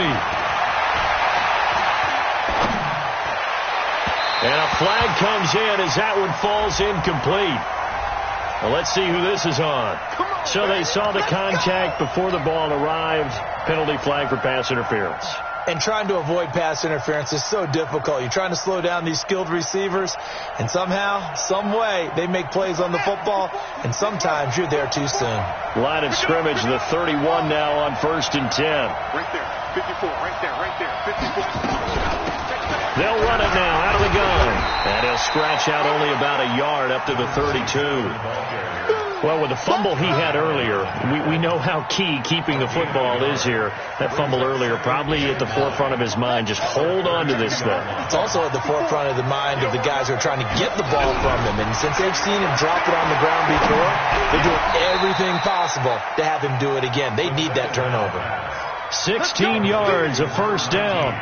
And a flag comes in as that one falls incomplete. Well, let's see who this is on. So they saw the contact before the ball arrived. Penalty flag for pass interference. And trying to avoid pass interference is so difficult. You're trying to slow down these skilled receivers, and somehow, some way, they make plays on the football, and sometimes you're there too soon. Line of scrimmage, the 31 now on 1st and 10. Right there. 54. Right there. 54. They'll run it now out of the gun. And he'll scratch out only about a yard up to the 32. Well, with the fumble he had earlier, we know how key keeping the football is here. That fumble earlier probably at the forefront of his mind. Just hold on to this thing. It's also at the forefront of the mind of the guys who are trying to get the ball from him. And since they've seen him drop it on the ground before, they're doing everything possible to have him do it again. They need that turnover. 16 yards, a 1st down.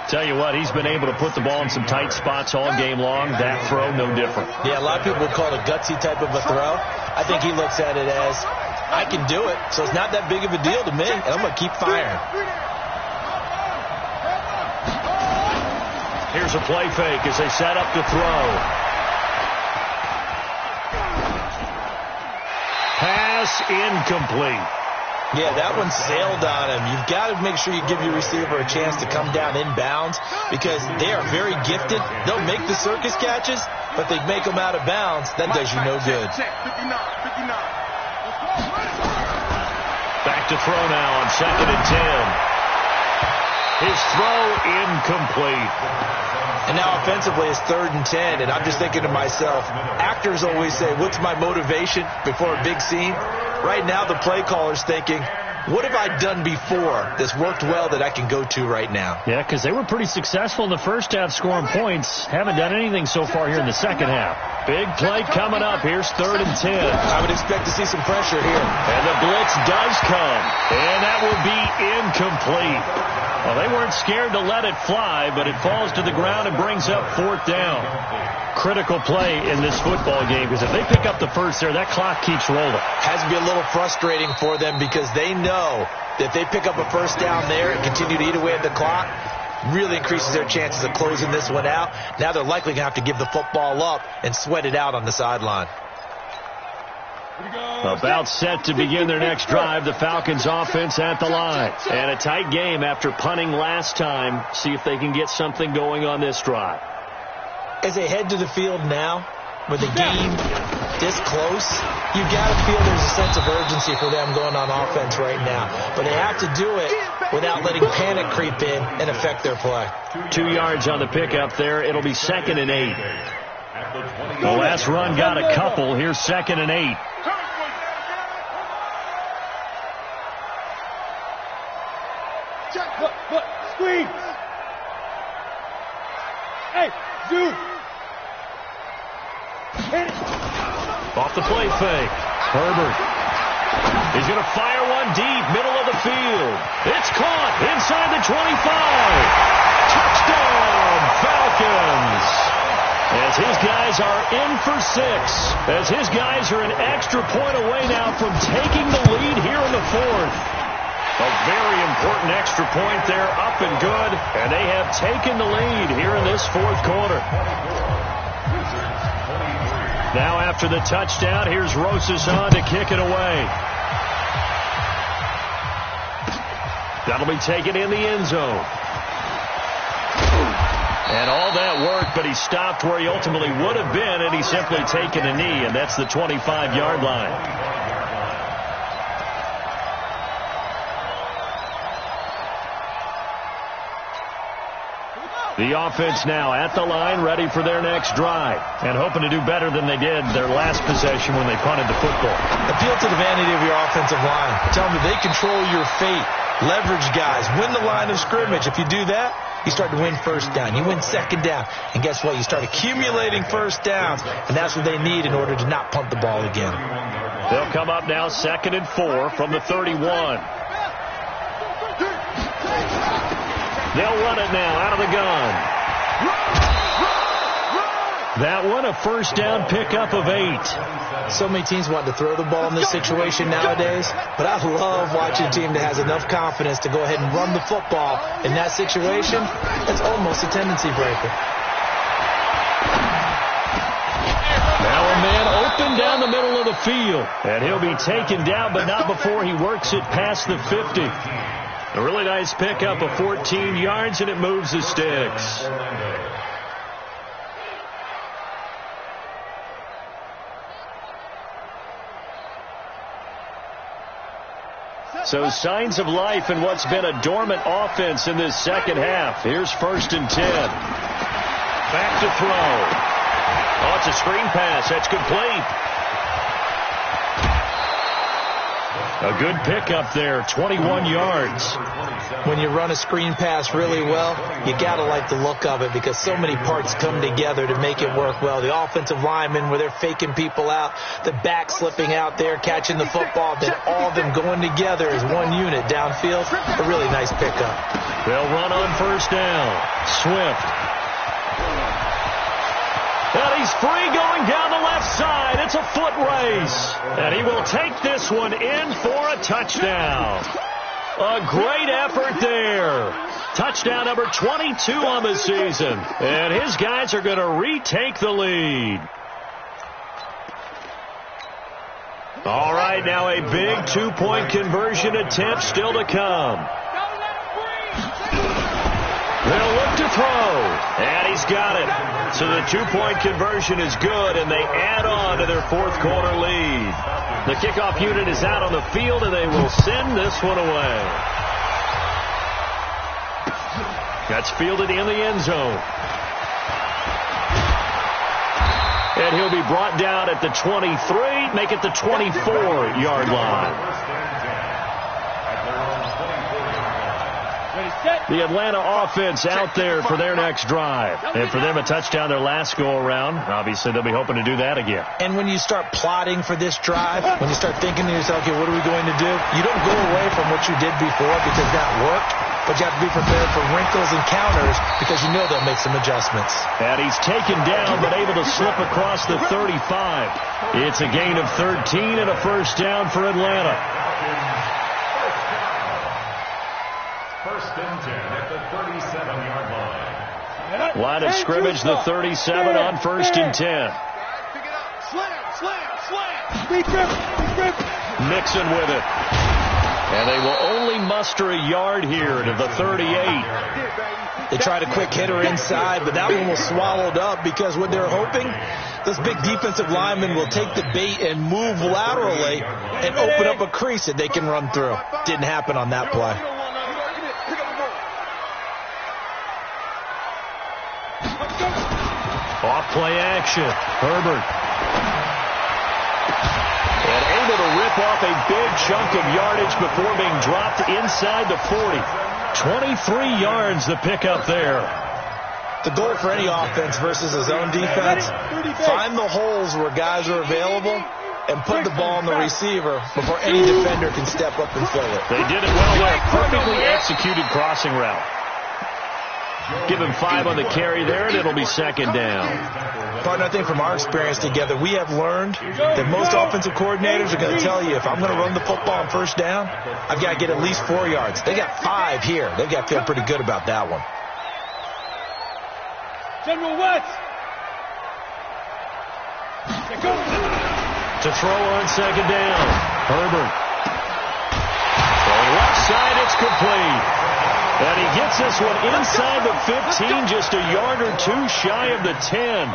Tell you what, he's been able to put the ball in some tight spots all game long. That throw, no different. Yeah, a lot of people would call it a gutsy type of a throw. I think he looks at it as, I can do it, so it's not that big of a deal to me, and I'm going to keep firing. Here's a play fake as they set up to throw. Pass incomplete. Yeah, that one sailed on him. You've got to make sure you give your receiver a chance to come down inbounds because they are very gifted. They'll make the circus catches, but they make them out of bounds. That does you no good. 59. Back to throw now on 2nd and 10. His throw incomplete. And now offensively it's 3rd and 10, and I'm just thinking to myself, actors always say, what's my motivation before a big scene? Right now the play caller's thinking, What have I done before that's worked well that I can go to right now? Yeah, because they were pretty successful in the first half scoring points. Haven't done anything so far here in the second half. Big play coming up. Here's 3rd and 10. I would expect to see some pressure here. And the blitz does come. And that will be incomplete. Well, they weren't scared to let it fly, but it falls to the ground and brings up 4th down. Critical play in this football game, because if they pick up the first there, that clock keeps rolling. Has to be a little frustrating for them because they know that if they pick up a first down there and continue to eat away at the clock, really increases their chances of closing this one out. Now they're likely going to have to give the football up and sweat it out on the sideline. About set to begin their next drive, the Falcons offense at the line. And a tight game after punting last time. See if they can get something going on this drive. As they head to the field now, with the game this close, you've got to feel there's a sense of urgency for them going on offense right now. But they have to do it without letting panic creep in and affect their play. 2 yards on the pickup there. It'll be 2nd and 8. The last run got a couple. Here's 2nd and 8. Squeeze. Hey, Zoo. Off the play fake. Herbert. He's going to fire one deep, middle of the field. It's caught inside the 25. Touchdown, Falcons. As his guys are in for 6. As his guys are an extra point away now from taking the lead here in the 4th. A very important extra point there, up and good. And they have taken the lead here in this 4th quarter. Now after the touchdown, here's Rosas on to kick it away. That'll be taken in the end zone. And all that worked, but he stopped where he ultimately would have been, and he's simply taken a knee, and that's the 25-yard line. The offense now at the line, ready for their next drive, and hoping to do better than they did their last possession when they punted the football. Appeal to the vanity of your offensive line. Tell them they control your fate. Leverage guys. Win the line of scrimmage. If you do that, you start to win first down. You win second down. And guess what? You start accumulating first downs, and that's what they need in order to not punt the ball again. They'll come up now 2nd and 4 from the 31. They'll run it now out of the gun. That one, a first down pickup of 8. So many teams want to throw the ball in this situation nowadays, but I love watching a team that has enough confidence to go ahead and run the football in that situation. That's almost a tendency breaker. Now a man open down the middle of the field, and he'll be taken down, but not before he works it past the 50. A really nice pickup of 14 yards, and it moves the sticks. So signs of life in what's been a dormant offense in this second half. Here's 1st and 10. Back to throw. Oh, it's a screen pass. That's complete. A good pickup there, 21 yards. When you run a screen pass really well, you got to like the look of it because so many parts come together to make it work well. The offensive linemen, where they're faking people out, the back slipping out there, catching the football, then all of them going together as one unit downfield. A really nice pickup. They'll run on first down. Swift. And he's free going down the left side. It's a foot race. And he will take this one in for a touchdown. A great effort there. Touchdown number 22 on the season. And his guys are going to retake the lead. All right, now a big 2-point conversion attempt still to come. They'll look to throw, and he's got it. So the 2-point conversion is good, and they add on to their 4th quarter lead. The kickoff unit is out on the field, and they will send this one away. That's fielded in the end zone. And he'll be brought down at the 23, make it the 24-yard line. The Atlanta offense out there for their next drive. And for them, a touchdown their last go-around. Obviously, they'll be hoping to do that again. And when you start plotting for this drive, when you start thinking to yourself, okay, what are we going to do? You don't go away from what you did before because that worked, but you have to be prepared for wrinkles and counters because you know they'll make some adjustments. And he's taken down but able to slip across the 35. It's a gain of 13 and a first down for Atlanta. First and 10 at the 37-yard line. Line of scrimmage, the 37 on first and 10. Pick it up. Slam. Mixon with it. And they will only muster a yard here to the 38. They tried a quick hitter inside, but that one was swallowed up because what they're hoping, this big defensive lineman will take the bait and move laterally and open up a crease that they can run through. Didn't happen on that play. Off play action. Herbert. And able to rip off a big chunk of yardage before being dropped inside the 40. 23 yards the pickup there. The goal for any offense versus his own defense, find the holes where guys are available and put the ball on the receiver before any defender can step up and fill it. They did it well there. Perfectly executed crossing route. Give him 5 on the carry there, and it'll be second down. Partner, I think from our experience together, we have learned that most offensive coordinators are going to tell you, if I'm going to run the football on first down, I've got to get at least 4 yards. They got 5 here. They've got to feel pretty good about that one. General West. To throw on second down. Herbert. On the left side, it's complete. And he gets this one inside the 15, just a yard or 2 shy of the 10.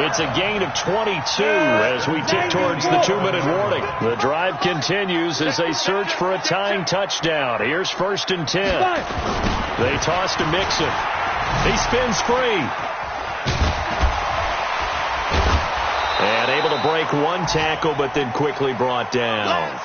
It's a gain of 22 as we tick towards the 2-minute warning. The drive continues as they search for a tying touchdown. Here's first and 10. They toss to Mixon. He spins free. And able to break one tackle, but then quickly brought down.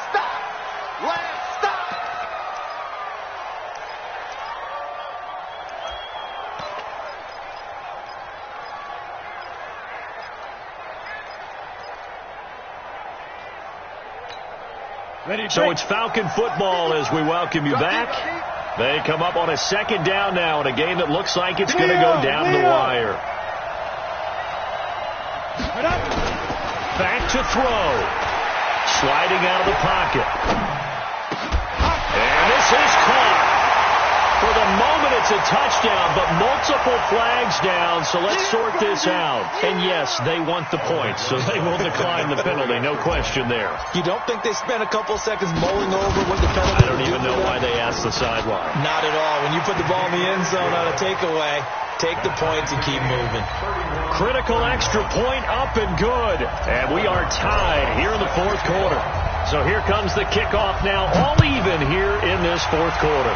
So it's Falcon football as we welcome you back. They come up on a second down now in a game that looks like it's going to go down to the wire. Back to throw. Sliding out of the pocket. And this is caught. For the moment, it's a touchdown, but multiple flags down, so let's sort this out. And yes, they want the points, so they will decline the penalty, no question there. You don't think they spent a couple seconds mulling over what the penalty? I don't even know why they asked the sideline. Not at all. When you put the ball in the end zone on a takeaway, take the points and keep moving. Critical extra point up and good. And we are tied here in the fourth quarter. So here comes the kickoff now, all even here in this fourth quarter.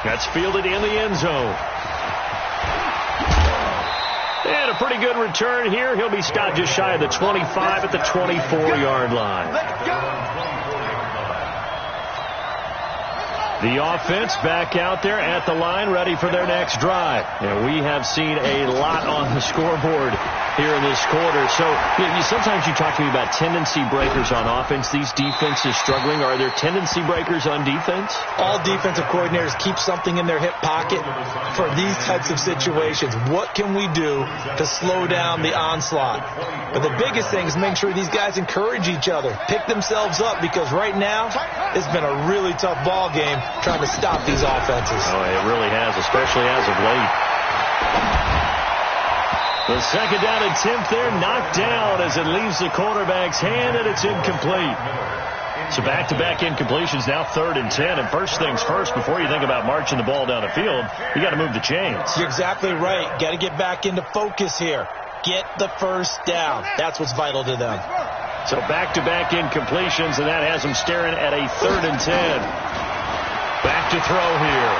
That's fielded in the end zone. And a pretty good return here. He'll be stopped just shy of the 25 at the 24-yard line. The offense back out there at the line, ready for their next drive. And we have seen a lot on the scoreboard here in this quarter. So sometimes you talk to me about tendency breakers on offense. These defenses struggling. Are there tendency breakers on defense? All defensive coordinators keep something in their hip pocket for these types of situations. What can we do to slow down the onslaught? But the biggest thing is make sure these guys encourage each other, pick themselves up, because right now it's been a really tough ball game trying to stop these offenses. Oh, it really has, especially as of late. The second down attempt there knocked down as it leaves the quarterback's hand, and it's incomplete. So back-to-back incompletions, now 3rd and 10. And first things first, before you think about marching the ball down the field, you got to move the chains. You're exactly right. Got to get back into focus here. Get the first down. That's what's vital to them. So back-to-back incompletions, and that has them staring at a 3rd and 10. Back to throw here.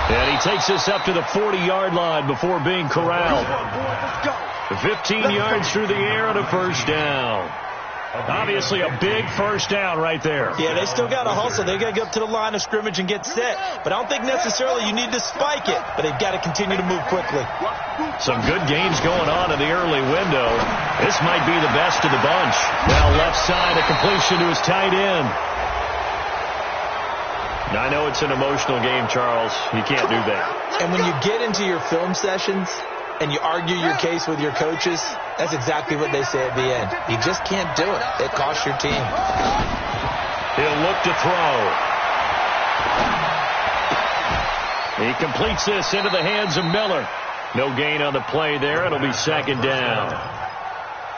And he takes this up to the 40-yard line before being corralled. 15 yards through the air and a first down. Obviously a big first down right there. Yeah, they still got to hustle. They got to get up to the line of scrimmage and get set. But I don't think necessarily you need to spike it. But they've got to continue to move quickly. Some good games going on in the early window. This might be the best of the bunch. Now left side, a completion to his tight end. Now, I know it's an emotional game, Charles. You can't do that. And when you get into your film sessions and you argue your case with your coaches, that's exactly what they say at the end. You just can't do it. It costs your team. He'll look to throw. He completes this into the hands of Miller. No gain on the play there. It'll be second down.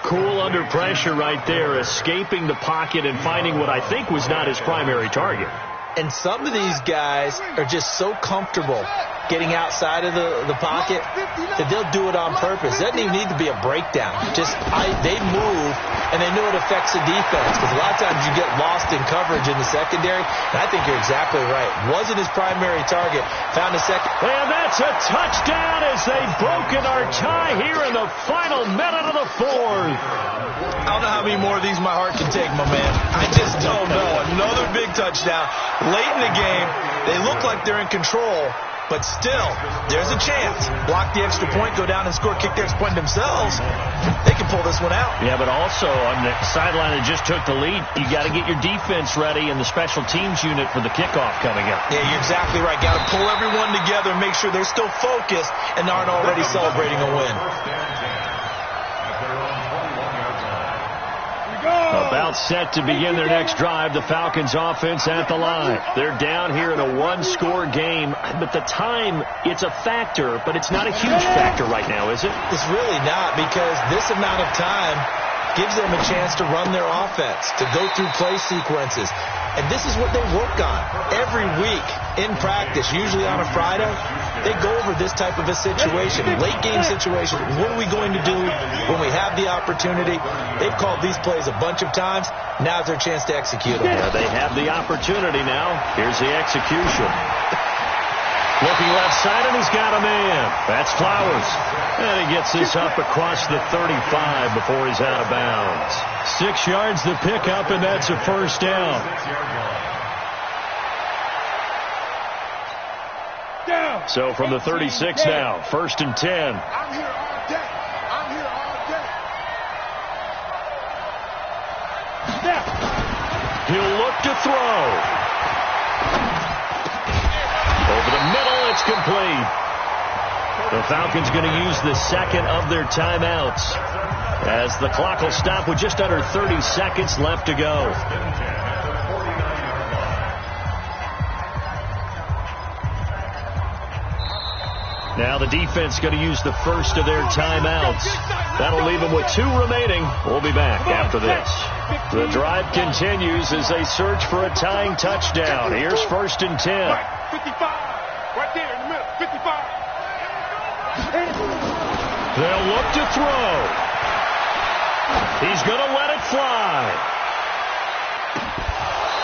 Cool under pressure right there, escaping the pocket and finding what I think was not his primary target. And some of these guys are just so comfortable getting outside of the pocket that they'll do it on purpose. It doesn't even need to be a breakdown. They move, and they know it affects the defense, because a lot of times you get lost in coverage in the secondary. And I think you're exactly right. Wasn't his primary target. Found a second. And that's a touchdown as they've broken our tie here in the final minute of the fourth. I don't know how many more of these my heart can take, my man. I just don't know. Another big touchdown. Late in the game, they look like they're in control, but still, there's a chance. Block the extra point, go down and score, kick the extra point themselves. They can pull this one out. Yeah, but also on the sideline that just took the lead, you got to get your defense ready and the special teams unit for the kickoff coming up. Yeah, you're exactly right. Got to pull everyone together and make sure they're still focused and aren't already celebrating a win. About set to begin their next drive, the Falcons offense at the line. They're down here in a one-score game, but the time, it's a factor, but it's not a huge factor right now, is it? It's really not, because this amount of time gives them a chance to run their offense, to go through play sequences. And this is what they work on every week in practice, usually on a Friday. They go over this type of a situation, late game situation. What are we going to do when we have the opportunity? They've called these plays a bunch of times. Now's their chance to execute them. Yeah, they have the opportunity now. Here's the execution. Looking left side, and he's got a man. That's Flowers. And he gets this up across the 35 before he's out of bounds. 6 yards the pickup, and that's a first down. So from the 36 now, 1st and 10. I'm here all day. I'm here all day. He'll look to throw. Over the middle, it's complete. The Falcons going to use the second of their timeouts, as the clock will stop with just under 30 seconds left to go. Now the defense going to use the first of their timeouts. That'll leave them with 2 remaining. We'll be back after this. The drive continues as they search for a tying touchdown. Here's 1st and 10. 55. Right there in the middle. 55. They'll look to throw. He's going to let it fly.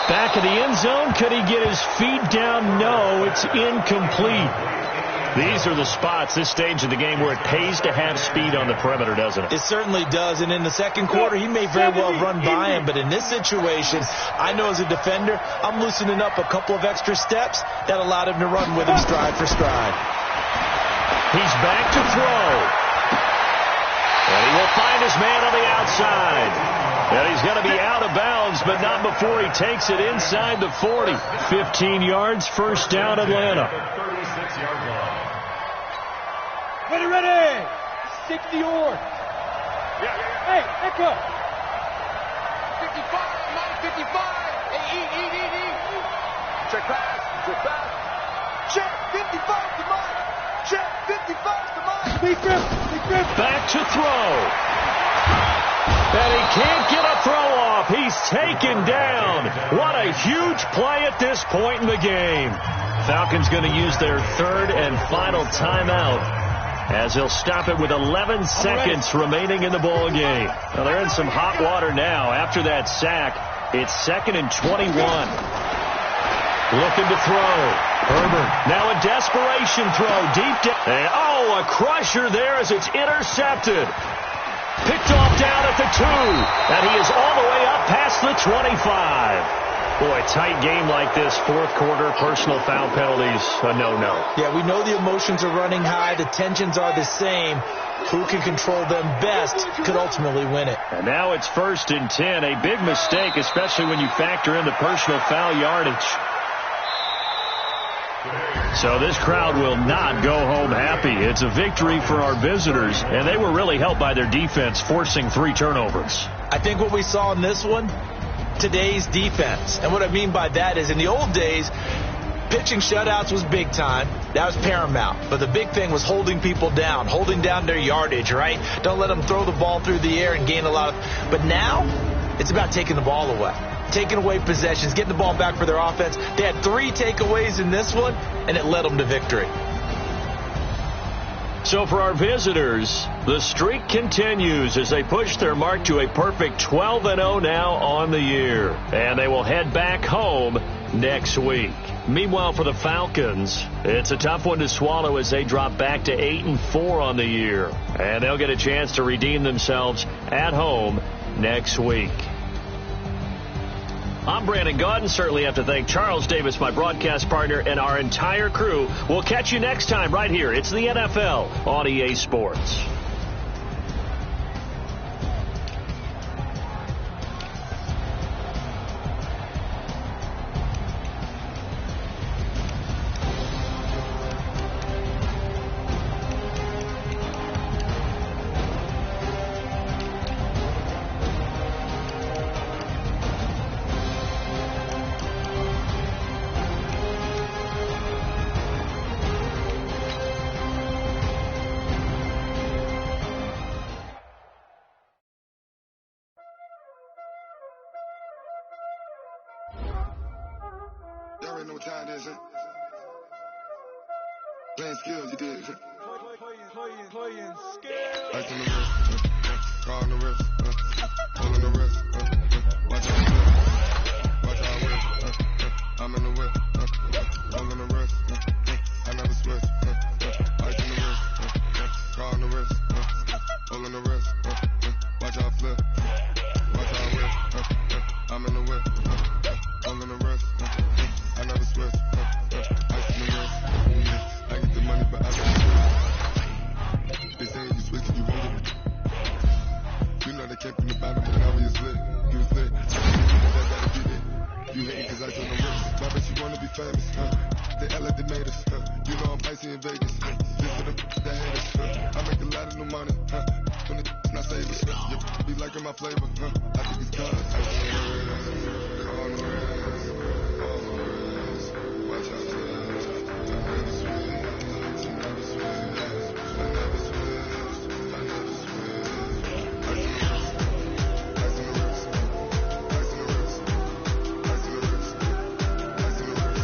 Back in the end zone. Could he get his feet down? No, it's incomplete. These are the spots, this stage of the game, where it pays to have speed on the perimeter, doesn't it? It certainly does. And in the second quarter, he may very well run by him. But in this situation, I know as a defender, I'm loosening up a couple of extra steps that allowed him to run with him stride for stride. He's back to throw. And he will find his man on the outside. And he's going to be out of bounds, but not before he takes it inside the 40. 15 yards, first down, Atlanta. 36-yard line. Ready. 60 yard. Yeah. Hey, echo. 55, man, 55. Hey, eat. Check pass. Check 55 to mine. Check 55 to mine. Big grip. Back to throw. And he can't get a throw off. He's taken down. What a huge play at this point in the game. Falcons going to use their 3rd and final timeout, as he'll stop it with 11 seconds remaining in the ball game. Now they're in some hot water now. After that sack, it's 2nd and 21. Looking to throw. Herbert, now a desperation throw deep down. And, a crusher there as it's intercepted. Picked off down at the 2. And he is all the way up past the 25. Boy, a tight game like this, fourth quarter, personal foul penalties, a no-no. Yeah, we know the emotions are running high. The tensions are the same. Who can control them best could ultimately win it. And now it's 1st and 10. A big mistake, especially when you factor in the personal foul yardage. So this crowd will not go home happy. It's a victory for our visitors, and they were really helped by their defense, forcing 3 turnovers. I think what we saw in this one, today's defense. And what I mean by that is in the old days, pitching shutouts was big time. That was paramount. But the big thing was holding people down, holding down their yardage, right? Don't let them throw the ball through the air and gain a lot of... But now, it's about taking the ball away. Taking away possessions, getting the ball back for their offense. They had 3 takeaways in this one, and it led them to victory. So for our visitors, the streak continues as they push their mark to a perfect 12-0 now on the year. And they will head back home next week. Meanwhile, for the Falcons, it's a tough one to swallow as they drop back to 8-4 on the year. And they'll get a chance to redeem themselves at home next week. I'm Brandon Gaudin. Certainly have to thank Charles Davis, my broadcast partner, and our entire crew. We'll catch you next time right here. It's the NFL on EA Sports. Y'all already know what time it is, huh? Playing skills, you did. Playing skills. Ice on the wrist, car on the wrist, hole in the wrist, watch out whip, I'm in the whip, hole in the wrist, I never switch, ice on the wrist, car on the wrist, hole in the wrist, watch out flip, watch out whip, I'm in the whip, hole in the wrist, I never switch, ice in the wrist, I get the money but I don't switch. They say you switch and you won't get it. You know they came from the bottom and now we was lit. You was lit. I gotta get it. You hating cause I told them risk. Why bet you wanna be famous, huh? They act like they made us, huh? You know I'm icy in Vegas, huh? This for them that hate us, huh? I make a lot of new money, huh? When it's not savers, you be liking my flavor, huh? I think it's cause I see the wrist, on the wrist, on the wrist. Watch out, I never switch, I never switch, I never switch, I never switch. Ice in the wrist, ice in the wrist, ice in the wrist, ice in the wrist, ice in the wrist,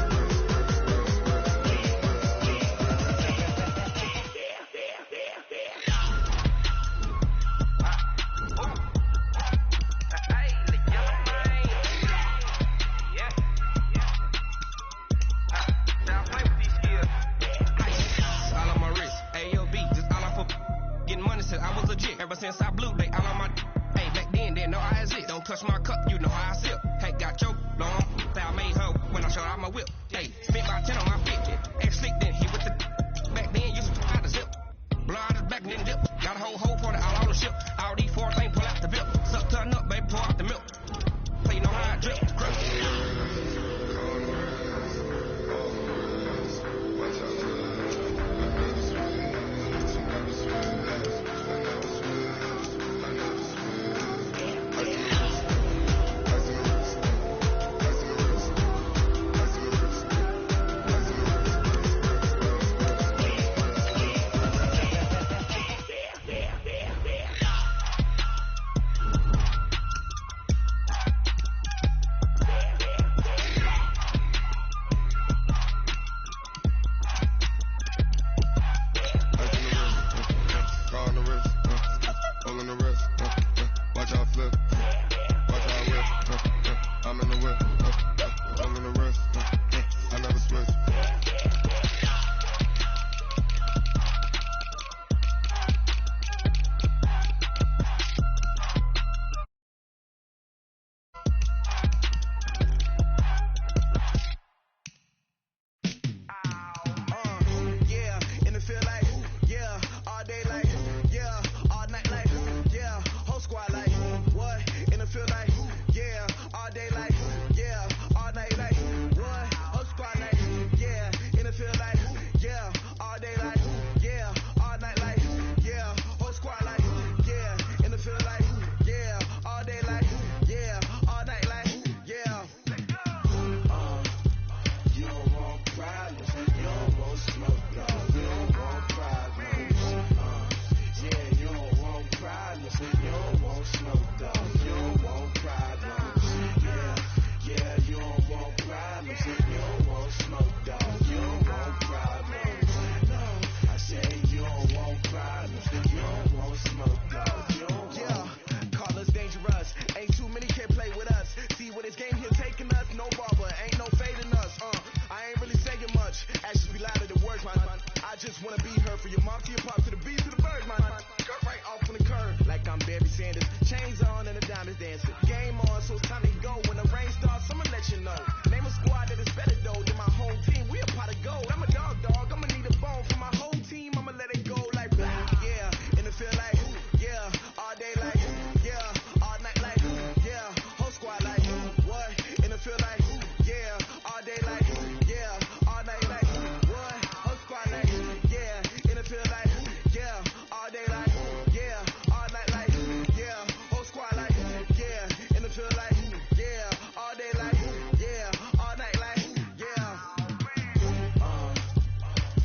wanna be her. For your mom to your pop to the beat to the bird, my skirt right off on the curb. Like I'm Barry Sanders. Chains on and the diamonds dancing. Game on, so it's time to go. When the rain starts, I'ma let you know. Name a squad that is better though than my home team. We a pot of gold. I'm a dog. I'ma need a bone for my whole team. I'ma let it go like yeah. And it feel like yeah. All day like yeah. All night like yeah. Whole squad like what? And it feel like yeah. All day like yeah. All night like what? Whole squad like yeah. And it feel like yeah. All day like yeah. All night like yeah. Whole squad like yeah. And it feel like yeah. All day like yeah. All night like yeah.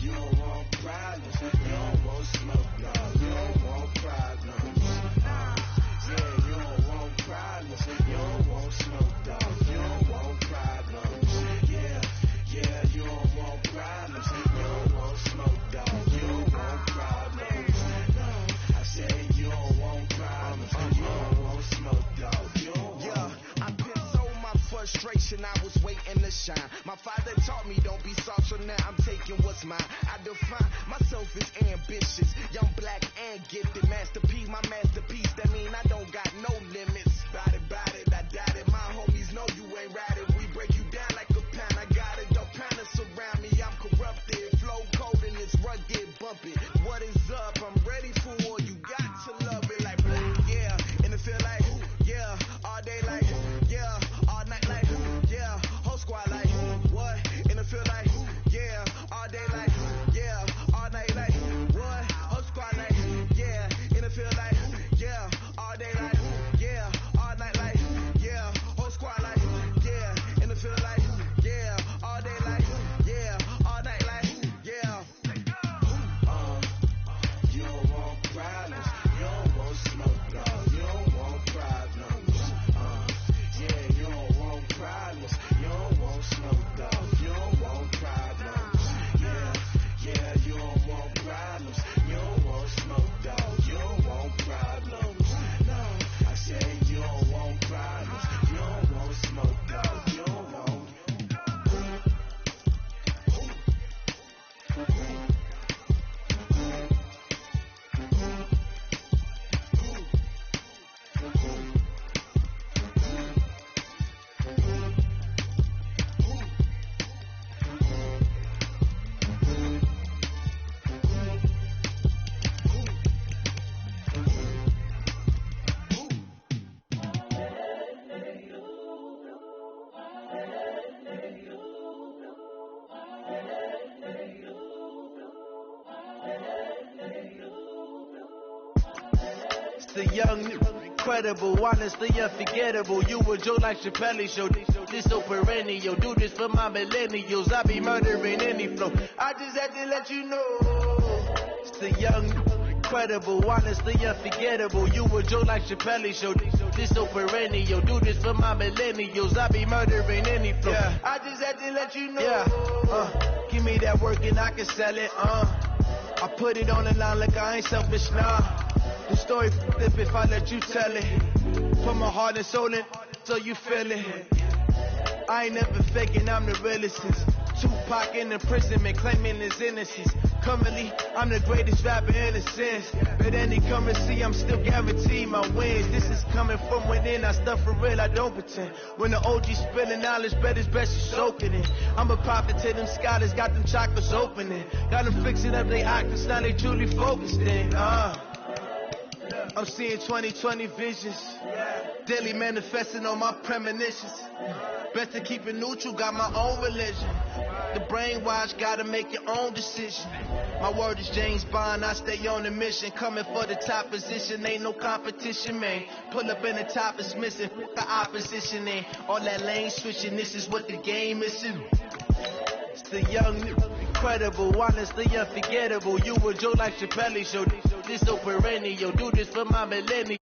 You don't want problems. You don't want smoke, no. You don't want problems. Yeah, you don't want problems. You don't want smoke, dog. You don't want problems. Yeah, you don't want problems. You don't want smoke, dog. You don't want problems. No, I said you don't want problems. You don't want smoke, dog. You don't want. Yeah, I pissed so my frustration. I was waiting to shine. My father taught me don't be soft, so now I'm taking what's mine. I define myself as ambitious, young, black, and gifted. Master P, my masterpiece. That mean I don't got no limits. Bout it, I doubt it. My homies know you ain't ratted. We break you down like a pan. I got it, don't panic surround me. I'm corrupted, flow cold and it's rugged, bumpy. What is up? I'm ready for all you got to love it like yeah. And it feel like yeah. All day like yeah. All night like yeah. Whole squad like what? And it feel like yeah. All day like yeah. All night like what? Whole squad like yeah. And it feel like yeah. All day like yeah. All night like yeah. Whole squad like yeah. And it feel like yeah. All day like yeah. All night like yeah. You don't want problems. You don't want smoke, no. You don't want problems. Yeah, you don't want problems. You don't want smoke, dog. You don't want problems. Yeah, you don't want problems. You don't want smoke, dog. You don't want problems. No, I said you don't want problems. You don't want smoke, dog. You don't want. The young, incredible, honestly unforgettable. You a joke like Chappelle show. This so perennial. Do this for my millennials. I be murdering any flow. I just had to let you know. It's the young, incredible, honestly unforgettable. You a joke like Chappelle show. This so perennial. Do this for my millennials. I be murdering any flow. Yeah. I just had to let you know. Yeah. Give me that work and I can sell it. I put it on the line like I ain't selfish now. The story flip if I let you tell it. Put my heart and soul in so you feel it. I ain't never faking, I'm the realest. Tupac in imprisonment, claiming his innocence. Currently, I'm the greatest rapper in a sense. But any currency, I'm still guaranteed my wins. This is coming from within, I stuff for real, I don't pretend. When the OG spilling knowledge, bet it's best you soak it in. I'm a prophet to them scholars, got them chakras opening. Got them fixing up they octaves, now they truly focused in. I'm seeing 2020 visions, daily manifesting on my premonitions. Best to keep it neutral, got my own religion. The brainwash, gotta make your own decision. My word is James Bond, I stay on a mission. Coming for the top position, ain't no competition, man. Pull up in the top is missing, the opposition ain't. All that lane switching, this is what the game is. It's the young, incredible, honestly unforgettable. You a joke like Chappelle show. This so perennial, do this for my millennial.